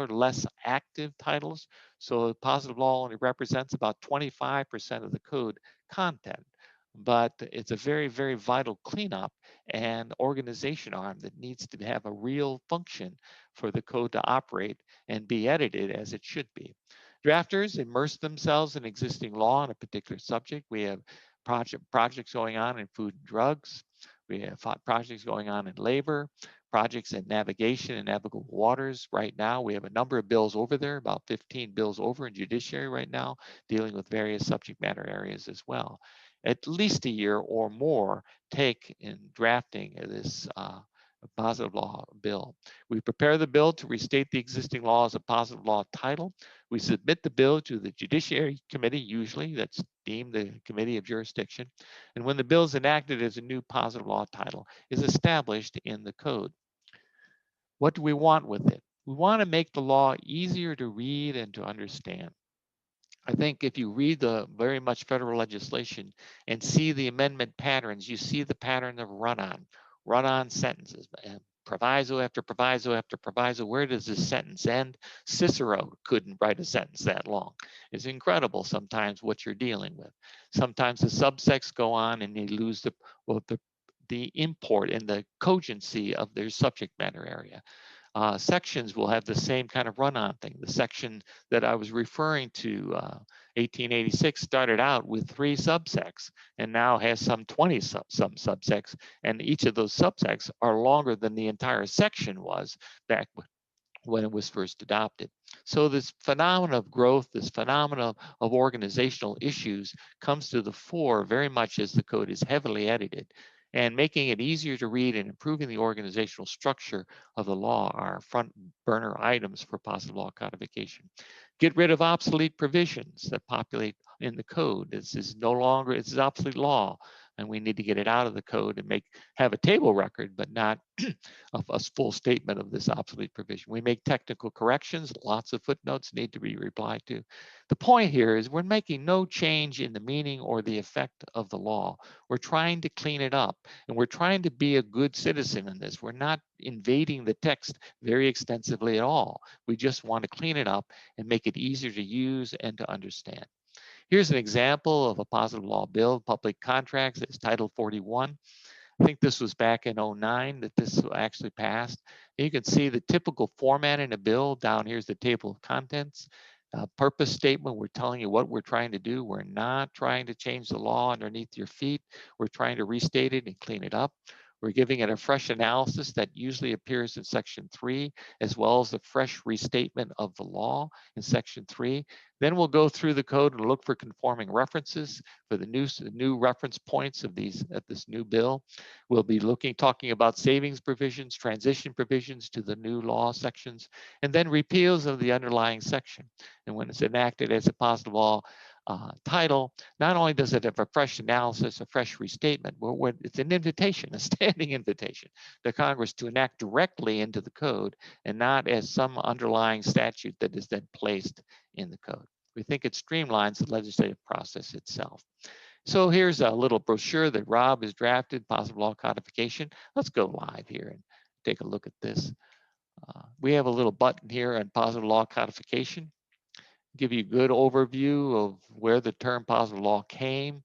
less active titles. So positive law only represents about 25% of the code content, but it's a very, very vital cleanup and organization arm that needs to have a real function for the code to operate and be edited as it should be. Drafters immerse themselves in existing law on a particular subject. We have projects going on in food and drugs. We have projects going on in labor, projects in navigation and navigable waters. Right now, we have a number of bills over there, about 15 bills over in judiciary right now, dealing with various subject matter areas as well. At least a year or more take in drafting this positive law bill. We prepare the bill to restate the existing law as a positive law title. We submit the bill to the Judiciary Committee, usually that's deemed the Committee of Jurisdiction. And when the bill is enacted as a new positive law title is established in the code. What do we want with it? We want to make the law easier to read and to understand. I think if you read the very much federal legislation and see the amendment patterns, you see the pattern of run-on sentences, and proviso after proviso after proviso. Where does this sentence end? Cicero couldn't write a sentence that long. It's incredible sometimes what you're dealing with. Sometimes the subsects go on and they lose the import and the cogency of their subject matter area. Sections will have the same kind of run-on thing. The section that I was referring to, 1886, started out with 3 subsects and now has some 20 some subsects, and each of those subsects are longer than the entire section was back when it was first adopted. So this phenomenon of growth, this phenomenon of organizational issues comes to the fore very much as the code is heavily edited. And making it easier to read and improving the organizational structure of the law are front burner items for positive law codification. Get rid of obsolete provisions that populate in the code. This is no longer, it's obsolete law, and we need to get it out of the code and have a table record, but not a full statement of this obsolete provision. We make technical corrections. Lots of footnotes need to be replied to. The point here is we're making no change in the meaning or the effect of the law. We're trying to clean it up, and we're trying to be a good citizen in this. We're not invading the text very extensively at all. We just want to clean it up and make it easier to use and to understand. Here's an example of a positive law bill, public contracts. It's Title 41. I think this was back in 09 that this actually passed. You can see the typical format in a bill. Down here's the table of contents. Purpose statement, we're telling you what we're trying to do. We're not trying to change the law underneath your feet. We're trying to restate it and clean it up. We're giving it a fresh analysis that usually appears in section 3, as well as the fresh restatement of the law in section 3. Then we'll go through the code and look for conforming references for the new reference points of this new bill. We'll be talking about savings provisions, transition provisions to the new law sections, and then repeals of the underlying section. And when it's enacted as a positive law title, not only does it have a fresh analysis, a fresh restatement, but it's an invitation, a standing invitation to Congress to enact directly into the code and not as some underlying statute that is then placed in the code. We think it streamlines the legislative process itself. So here's a little brochure that Rob has drafted, Positive Law Codification. Let's go live here and take a look at this. We have a little button here on Positive Law Codification. Give you a good overview of where the term positive law came,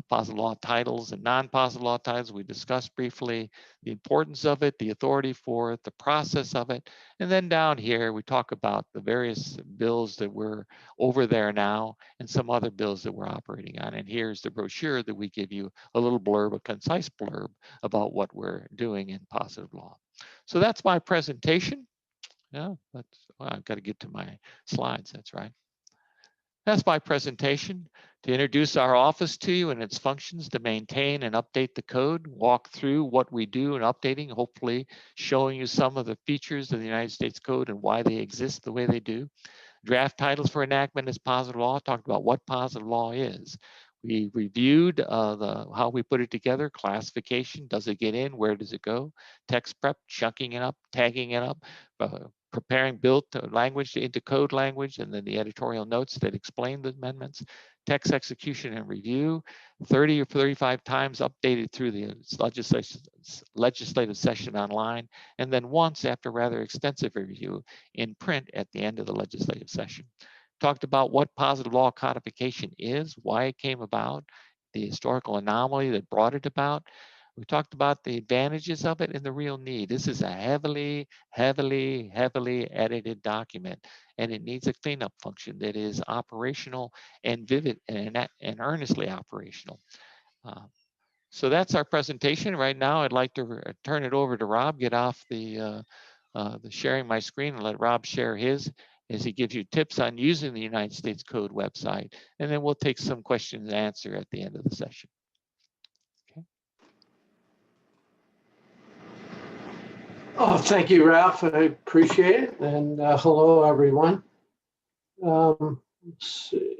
positive law titles and non-positive law titles we discussed briefly, the importance of it, the authority for it, the process of it. And then down here, we talk about the various bills that we're over there now and some other bills that we're operating on. And here's the brochure that we give you a little blurb, a concise blurb about what we're doing in positive law. So that's my presentation. Yeah, well, I've got to get to my slides, that's right. That's my presentation to introduce our office to you and its functions, to maintain and update the code, walk through what we do in updating, hopefully showing you some of the features of the United States Code and why they exist the way they do. Draft titles for enactment as positive law, talked about what positive law is. We reviewed how we put it together, classification, does it get in, where does it go? Text prep, chunking it up, tagging it up, preparing built language into code language, and then the editorial notes that explain the amendments, text execution and review, 30 or 35 times updated through the legislative session online, and then once after rather extensive review in print at the end of the legislative session. Talked about what positive law codification is, why it came about, the historical anomaly that brought it about. We talked about the advantages of it and the real need. This is a heavily edited document, and it needs a cleanup function that is operational and vivid and earnestly operational. So that's our presentation. Right now, I'd like to turn it over to Rob, get off the sharing my screen and let Rob share his as he gives you tips on using the United States Code website. And then we'll take some questions and answer at the end of the session. Okay. Oh, thank you, Ralph. I appreciate it. And hello, everyone. Let's see.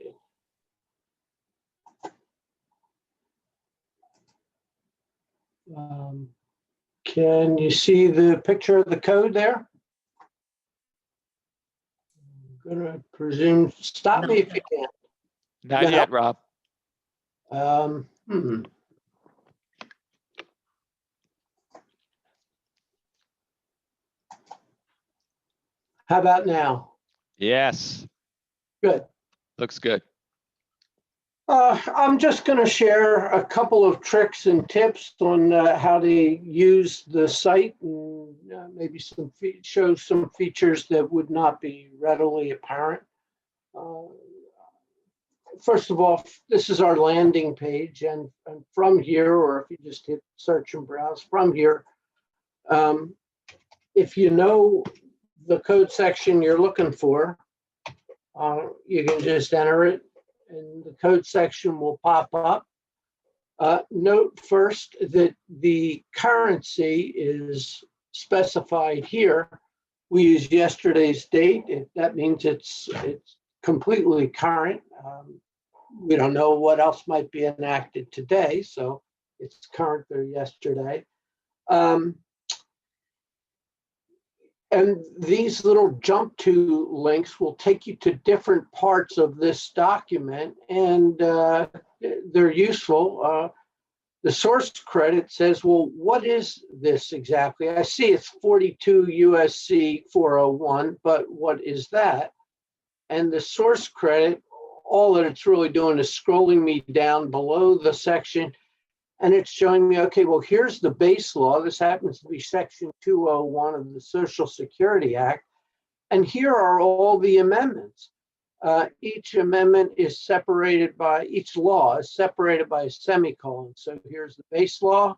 Can you see the picture of the code there? I'm going to presume, stop me if you can. Not yet, Rob. How about now? Yes. Good. Looks good. I'm just going to share a couple of tricks and tips on how to use the site and maybe show some features that would not be readily apparent. First of all, this is our landing page, and from here, or if you just hit search and browse from here, if you know the code section you're looking for, you can just enter it and the code section will pop up. Note first that the currency is specified here. We use yesterday's date. That means it's completely current. We don't know what else might be enacted today, so it's current or yesterday. And these little jump to links will take you to different parts of this document, and they're useful. The source credit says, well, what is this exactly? I see it's 42 USC 401, but what is that? And the source credit, all that it's really doing is scrolling me down below the section, and it's showing me, okay, well, here's the base law. This happens to be Section 201 of the Social Security Act. And here are all the amendments. Each amendment is separated by, each law is separated by a semicolon. So here's the base law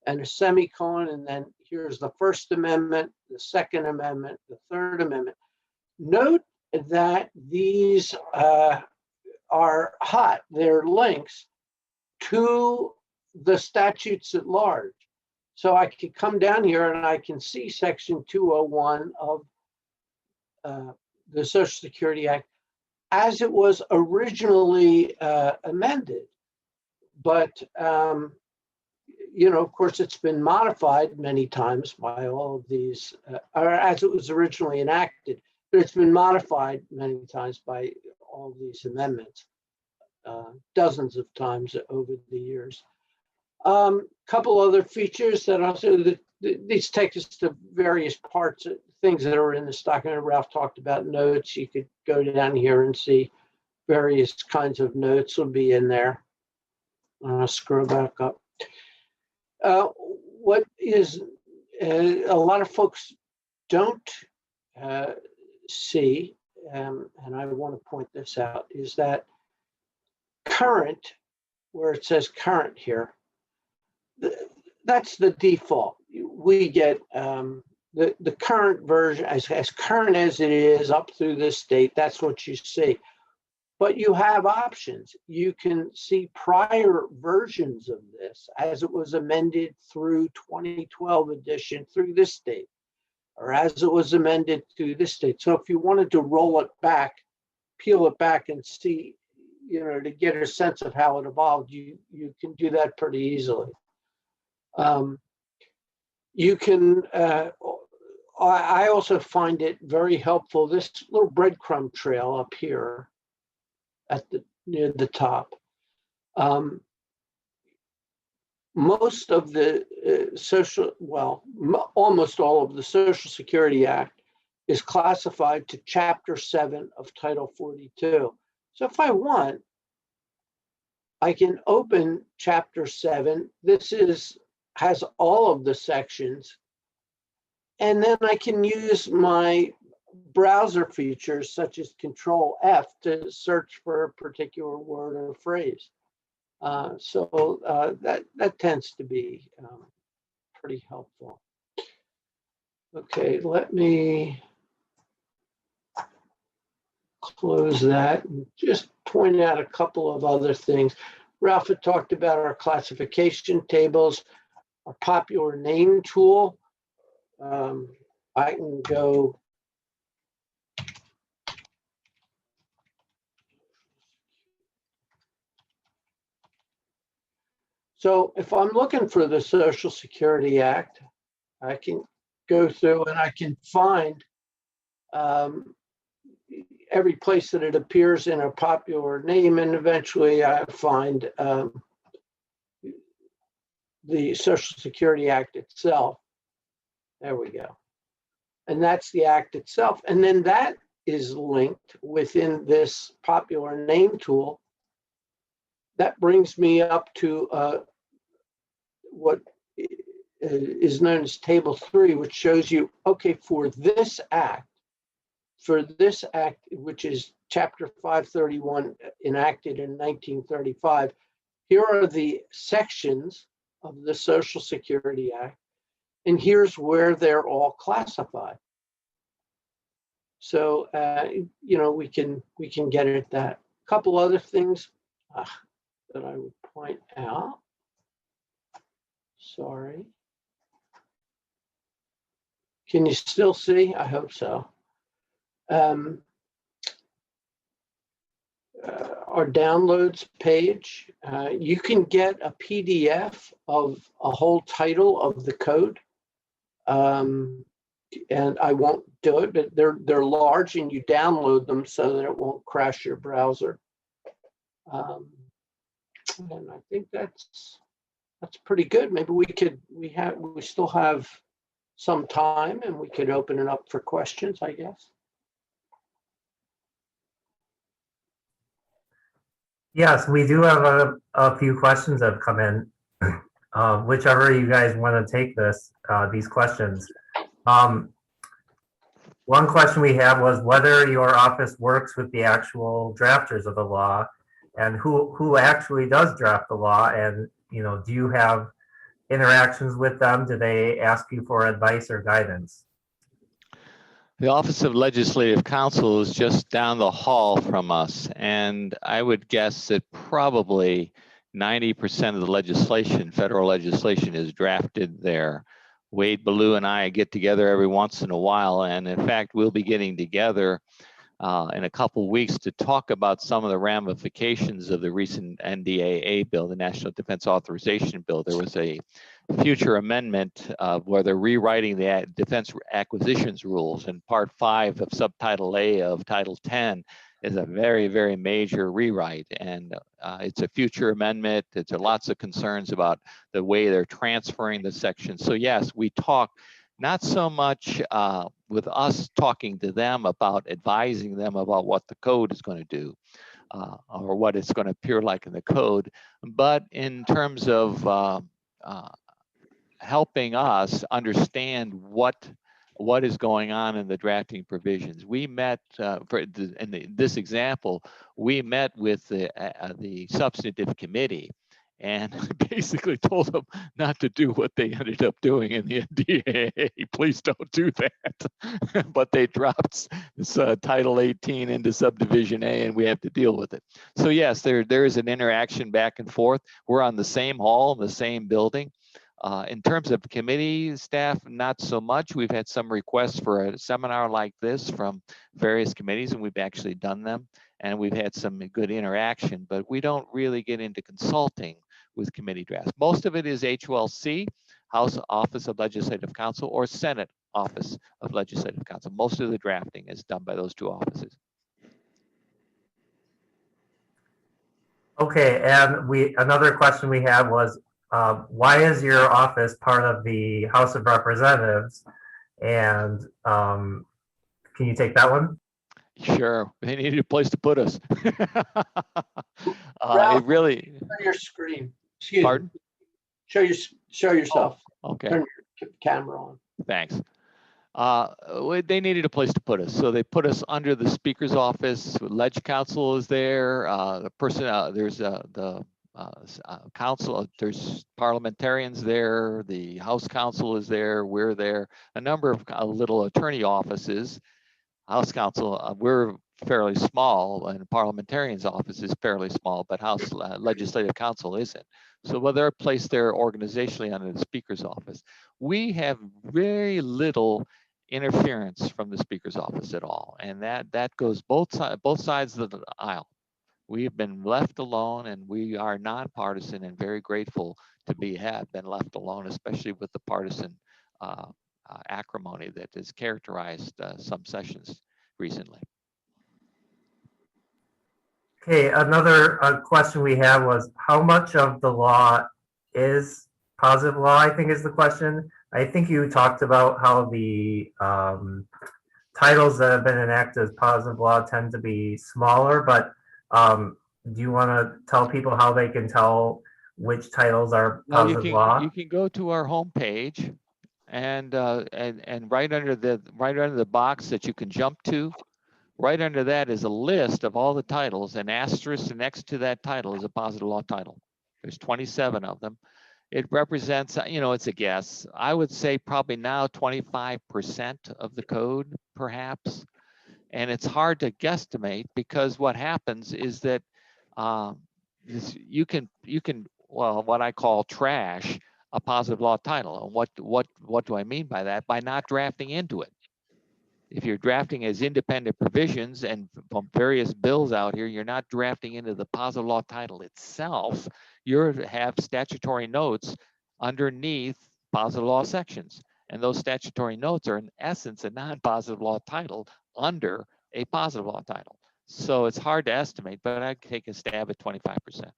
and a semicolon, and then here's the First Amendment, the Second Amendment, the Third Amendment. Note that these are hot. They're links to the statutes at large. So I can come down here and I can see Section 201 of the Social Security Act as it was originally amended. But, you know, of course, it's been modified many times by all of these, or as it was originally enacted, but it's been modified many times by all of these amendments. Dozens of times over the years. Couple other features that also, these take us to various parts, things that are in this document. Ralph talked about notes. You could go down here and see various kinds of notes will be in there. Scroll back up. What is, a lot of folks don't see, and I want to point this out, is that current, where it says current here, that's the default. We get the current version, as current as it is up through this date, that's what you see. But you have options. You can see prior versions of this as it was amended through 2012 edition through this date, or as it was amended through this date. So if you wanted to roll it back, peel it back and see, you know, to get a sense of how it evolved, you can do that pretty easily. You can, I also find it very helpful, this little breadcrumb trail up here at near the top. Most of the almost all of the Social Security Act is classified to Chapter 7 of Title 42. So if I want, I can open chapter 7. This has all of the sections. And then I can use my browser features such as Control F to search for a particular word or phrase. That tends to be pretty helpful. Okay, let me close that and just point out a couple of other things. Ralph had talked about our classification tables, our popular name tool. I can go so if I'm looking for the Social Security Act, I can go through and I can find every place that it appears in a popular name, and eventually I find the Social Security Act itself. There we go. And that's the act itself. And then that is linked within this popular name tool. That brings me up to what is known as Table 3, which shows you, okay, for this act, which is Chapter 531 enacted in 1935, here are the sections of the Social Security Act, and here's where they're all classified. So, we can get at that. A couple other things that I would point out. Sorry. Can you still see? I hope so. Our downloads page, you can get a PDF of a whole title of the code. And I won't do it, but they're large and you download them so that it won't crash your browser. And I think that's pretty good. Maybe we still have some time and we could open it up for questions, I guess. Yes, we do have a few questions that have come in. Whichever you guys want to take these questions. One question we had was whether your office works with the actual drafters of the law, and who actually does draft the law, and do you have interactions with them? Do they ask you for advice or guidance? The Office of Legislative Counsel is just down the hall from us, and I would guess that probably 90% of the legislation, federal legislation, is drafted there. Wade Ballou and I get together every once in a while, and in fact, we'll be getting together in a couple weeks to talk about some of the ramifications of the recent NDAA bill, the National Defense Authorization Bill. There was a future amendment where they're rewriting the defense acquisitions rules, and Part 5 of Subtitle A of Title 10 is a very, very major rewrite, and it's a future amendment. It's lots of concerns about the way they're transferring the sections. So yes, we talk not so much with us talking to them about advising them about what the code is going to do or what it's going to appear like in the code, but in terms of helping us understand what is going on in the drafting provisions. We met, in this example, we met with the substantive committee and basically told them not to do what they ended up doing in the NDAA. Please don't do that. But they dropped Title 18 into Subdivision A, and we have to deal with it. So yes, there is an interaction back and forth. We're on the same hall, the same building. In terms of committee staff, not so much. We've had some requests for a seminar like this from various committees, and we've actually done them, and we've had some good interaction, but we don't really get into consulting with committee drafts. Most of it is HLC, House Office of Legislative Counsel, or Senate Office of Legislative Counsel. Most of the drafting is done by those two offices. Okay, and another question we had was, why is your office part of the House of Representatives? And can you take that one? Sure, they needed a place to put us. Ralph, It really, Share your screen. Excuse me. pardon? Show yourself. Okay, Turn your camera on. thanks. They needed a place to put us, so they put us under the Speaker's office. Ledge Council is there. The person, there's the council, there's parliamentarians there. The House Council is there. We're there. A number of little attorney offices. House Council, we're fairly small, and parliamentarians' office is fairly small, but House Legislative Council isn't. So well, they're placed there organizationally under the Speaker's office. We have very little interference from the Speaker's office at all, and that goes both sides of the aisle. We have been left alone, and we are nonpartisan and very grateful to have been left alone, especially with the partisan acrimony that has characterized some sessions recently. Okay, another question we had was how much of the law is positive law, I think is the question. I think you talked about how the titles that have been enacted as positive law tend to be smaller, but do you want to tell people how they can tell which titles are positive law? You can go to our homepage and right under the box that you can jump to, right under that is a list of all the titles, and asterisk next to that title is a positive law title. There's 27 of them. It represents, it's a guess. I would say probably now 25% of the code, perhaps. And it's hard to guesstimate because what happens is that you can well, what I call trash a positive law title. And what do I mean by that? By not drafting into it. If you're drafting as independent provisions and from various bills out here, you're not drafting into the positive law title itself. You have statutory notes underneath positive law sections. And those statutory notes are in essence a non-positive law title under a positive law title. So it's hard to estimate, but I'd take a stab at 25%.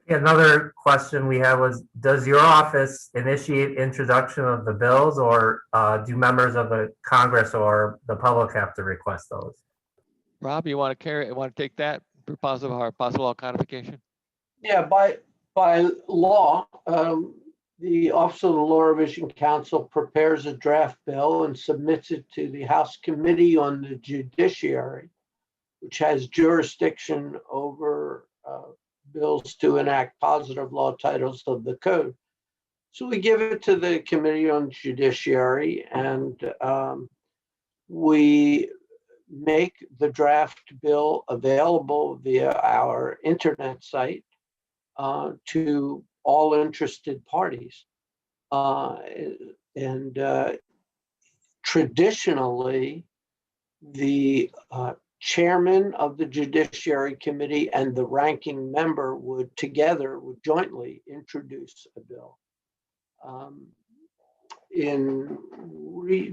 Another question we had was, does your office initiate introduction of the bills, or do members of the Congress or the public have to request those? Rob, you want to take that for positive law codification? Yeah, by law, the Office of the Law Revision Council prepares a draft bill and submits it to the House Committee on the Judiciary, which has jurisdiction over bills to enact positive law titles of the code. So we give it to the Committee on Judiciary, and we make the draft bill available via our internet site to all interested parties. Traditionally, the chairman of the Judiciary Committee and the ranking member would jointly introduce a bill. In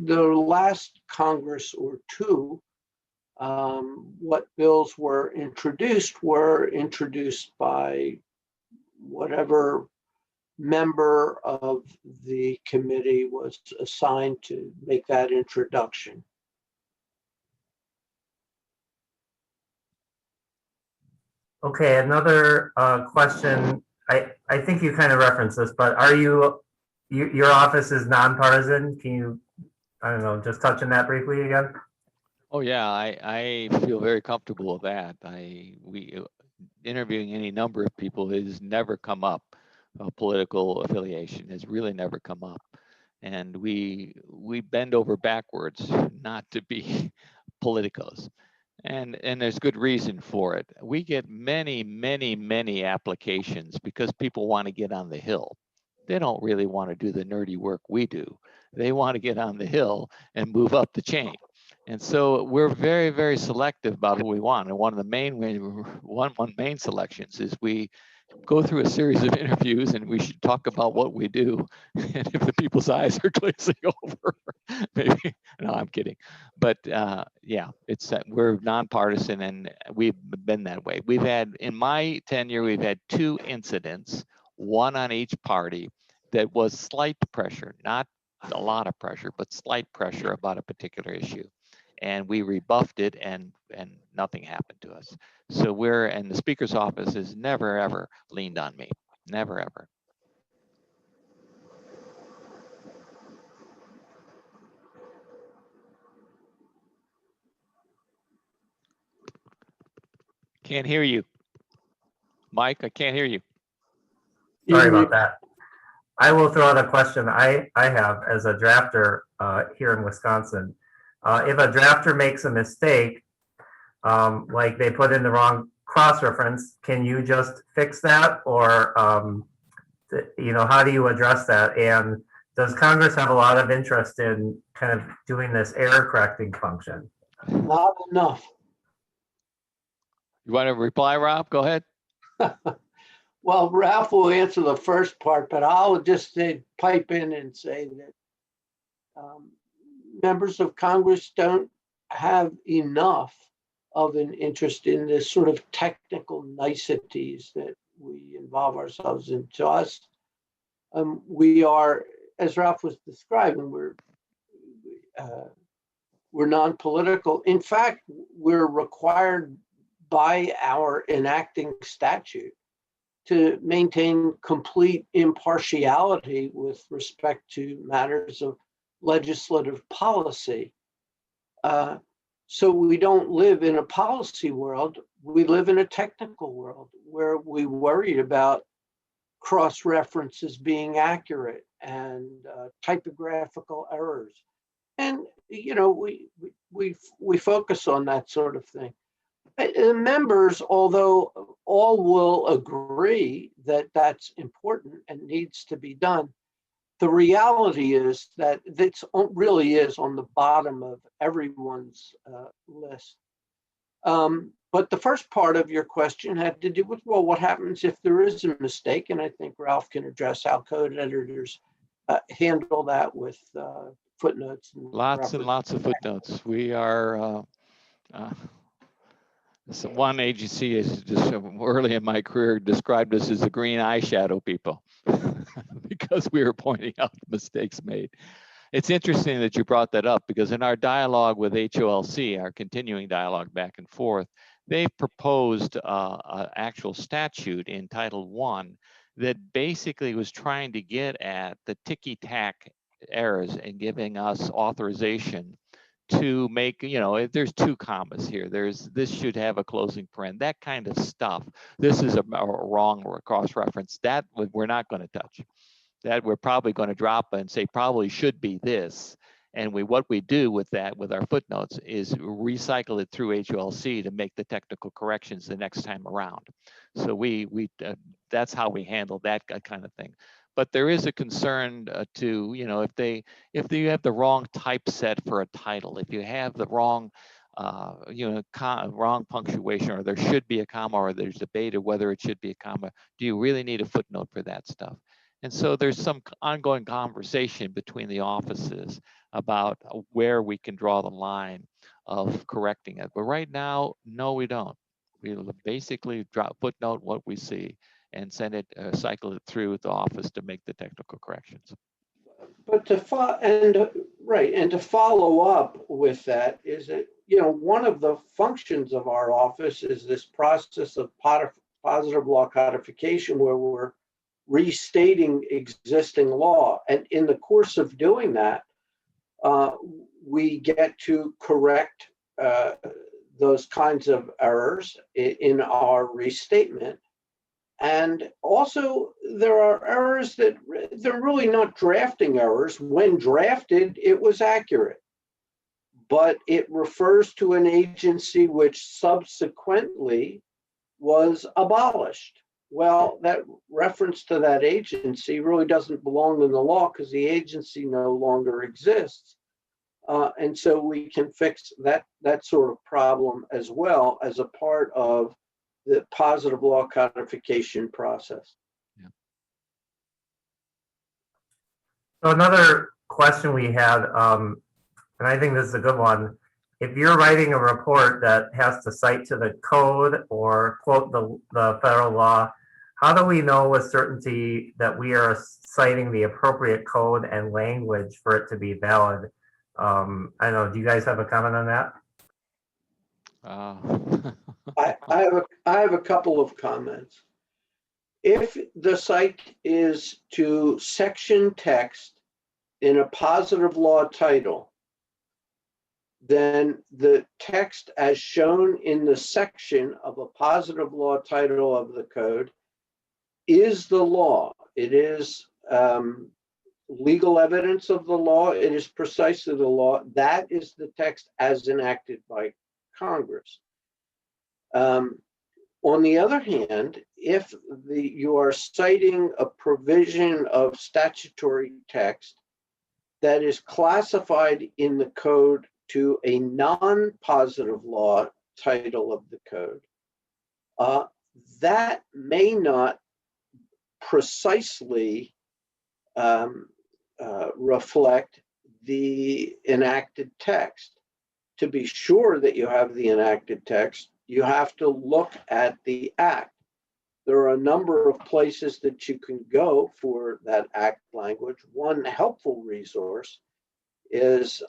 the last Congress or two, what bills were introduced by whatever member of the committee was assigned to make that introduction. Okay, another question. I think you kind of referenced this, but are your office is nonpartisan? Can you, I don't know, just touch on that briefly again? Oh yeah, I feel very comfortable with that. Interviewing any number of people has never come up. Political affiliation has really never come up, and we bend over backwards not to be politicos. And there's good reason for it. We get many applications because people want to get on the Hill. They don't really want to do the nerdy work we do. They want to get on the Hill and move up the chain. And so we're very selective about who we want. And one of the main selections is we go through a series of interviews, and we should talk about what we do. And if the people's eyes are glazing over, maybe, no, I'm kidding. But yeah, we're nonpartisan, and we've been that way. We've had, in my tenure, we've had 2 incidents, one on each party, that was slight pressure, not a lot of pressure, but slight pressure about a particular issue. And we rebuffed it and nothing happened to us. So and the Speaker's office has never, ever leaned on me. Never, ever. Can't hear you. Mike, I can't hear you. Sorry about that. I will throw out a question I have as a drafter here in Wisconsin. If a drafter makes a mistake, like they put in the wrong cross-reference, can you just fix that? Or, how do you address that? And does Congress have a lot of interest in kind of doing this error correcting function? Not enough. You want to reply, Rob? Go ahead. Well, Ralph will answer the first part, but I'll just pipe in and say that members of Congress don't have enough of an interest in this sort of technical niceties that we involve ourselves in. To us, we are, as Ralph was describing, we're non-political. In fact, we're required by our enacting statute to maintain complete impartiality with respect to matters of legislative policy. So we don't live in a policy world, we live in a technical world where we worry about cross-references being accurate and typographical errors. And, we focus on that sort of thing. Members, although all will agree that that's important and needs to be done, the reality is that this really is on the bottom of everyone's list. But the first part of your question had to do with, well, what happens if there is a mistake? And I think Ralph can address how code editors handle that with footnotes. And lots and lots of footnotes. We are, so one agency is just early in my career described us as the green eyeshadow people because we were pointing out mistakes made. It's interesting that you brought that up because in our dialogue with HOLC, our continuing dialogue back and forth, they proposed an actual statute in Title I that basically was trying to get at the ticky-tack errors and giving us authorization to make, if there's two commas here, this should have a closing paren, that kind of stuff. This is a wrong cross-reference. That we're not going to touch. That we're probably going to drop and say probably should be this. And what we do with that, with our footnotes, is recycle it through HOLC to make the technical corrections the next time around. So that's how we handle that kind of thing. But there is a concern to, if you have the wrong typeset for a title, if you have the wrong, wrong punctuation, or there should be a comma, or there's debate of whether it should be a comma, do you really need a footnote for that stuff? And so there's some ongoing conversation between the offices about where we can draw the line of correcting it. But right now, no, we don't. We basically footnote what we see and send it, cycle it through the office to make the technical corrections. But to follow up with that is that, one of the functions of our office is this process of positive law codification, where we're restating existing law. And in the course of doing that, we get to correct those kinds of errors in our restatement. And also, there are errors that they're really not drafting errors. When drafted, it was accurate, but it refers to an agency which subsequently was abolished. Well, that reference to that agency really doesn't belong in the law because the agency no longer exists. And so we can fix that sort of problem as well as a part of the positive law codification process. Yeah. So another question we had, and I think this is a good one. If you're writing a report that has to cite to the code or quote the federal law, how do we know with certainty that we are citing the appropriate code and language for it to be valid? I don't know, do you guys have a comment on that? I have a couple of comments. If the cite is to section text in a positive law title, then the text as shown in the section of a positive law title of the code is the law. It is legal evidence of the law. It is precisely the law. That is the text as enacted by Congress. On the other hand, if you are citing a provision of statutory text that is classified in the code to a non-positive law title of the code, that may not precisely reflect the enacted text. To be sure that you have the enacted text, you have to look at the act. There are a number of places that you can go for that act language. One helpful resource is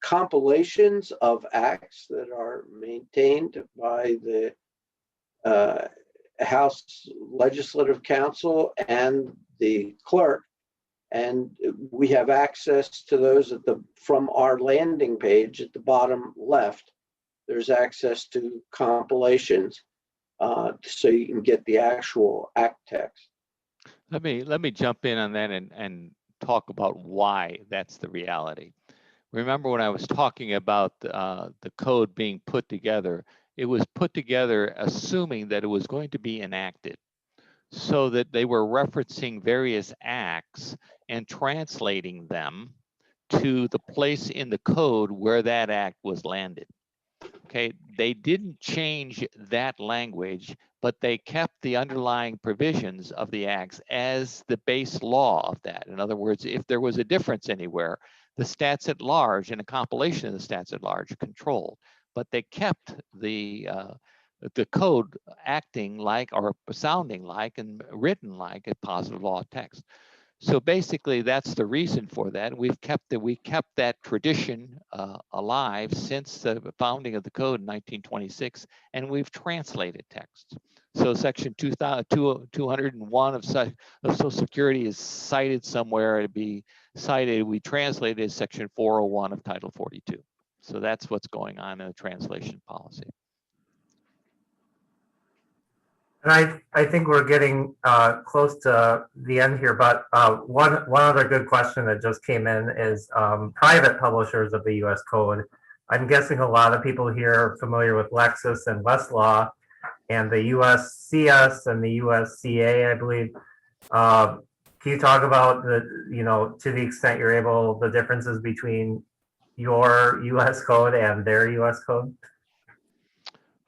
compilations of acts that are maintained by the House Legislative Council and the clerk. And we have access to those from our landing page at the bottom left. There's access to compilations, so you can get the actual act text. Let me jump in on that and talk about why that's the reality. Remember when I was talking about the code being put together, it was put together assuming that it was going to be enacted, so that they were referencing various acts and translating them to the place in the code where that act was landed. Okay, they didn't change that language, but they kept the underlying provisions of the acts as the base law of that. In other words, if there was a difference anywhere, the stats at large and a compilation of the stats at large controlled, but they kept the code acting like or sounding like and written like a positive law text. So basically, that's the reason for that. We kept that tradition alive since the founding of the code in 1926, and we've translated texts. So Section 201 of Social Security is cited somewhere to be cited. We translated as Section 401 of Title 42. So that's what's going on in the translation policy. And I think we're getting close to the end here, but one other good question that just came in is private publishers of the U.S. Code. I'm guessing a lot of people here are familiar with Lexis and Westlaw and the USCS and the USCA, I believe. Can you talk about to the extent you're able, the differences between your U.S. Code and their U.S. Code?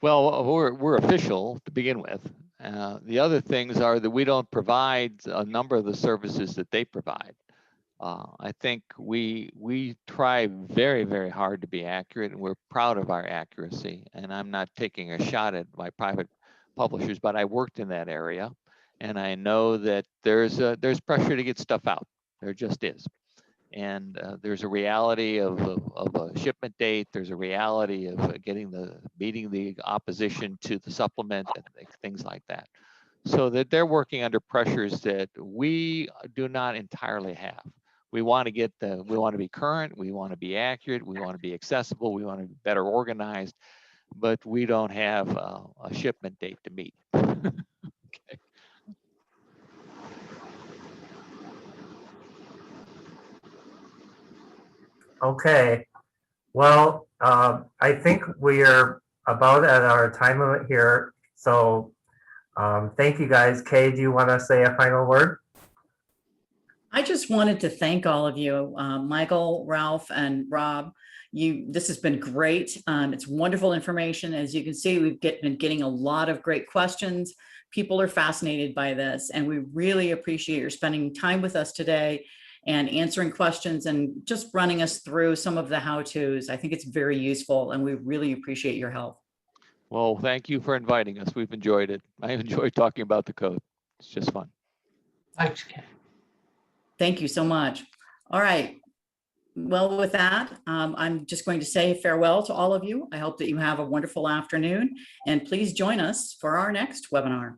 Well, we're official to begin with. The other things are that we don't provide a number of the services that they provide. I think we try very, very hard to be accurate, and we're proud of our accuracy. And I'm not taking a shot at my private publishers, but I worked in that area, and I know that there's pressure to get stuff out. There just is. And there's a reality of a shipment date. There's a reality of meeting the opposition to the supplement and things like that. So that they're working under pressures that we do not entirely have. We want to we want to be current. We want to be accurate. We want to be accessible. We want to be better organized, but we don't have a shipment date to meet. Okay. Okay, well, I think we are about at our time limit here. So thank you guys. Kay, do you want to say a final word? I just wanted to thank all of you, Michael, Ralph, and Rob. This has been great. It's wonderful information. As you can see, we've been getting a lot of great questions. People are fascinated by this, and we really appreciate your spending time with us today and answering questions and just running us through some of the how-tos. I think it's very useful, and we really appreciate your help. Well, thank you for inviting us. We've enjoyed it. I enjoyed talking about the code. It's just fun. Thanks, Ken. Thank you so much. All right. Well, with that, I'm just going to say farewell to all of you. I hope that you have a wonderful afternoon, and please join us for our next webinar.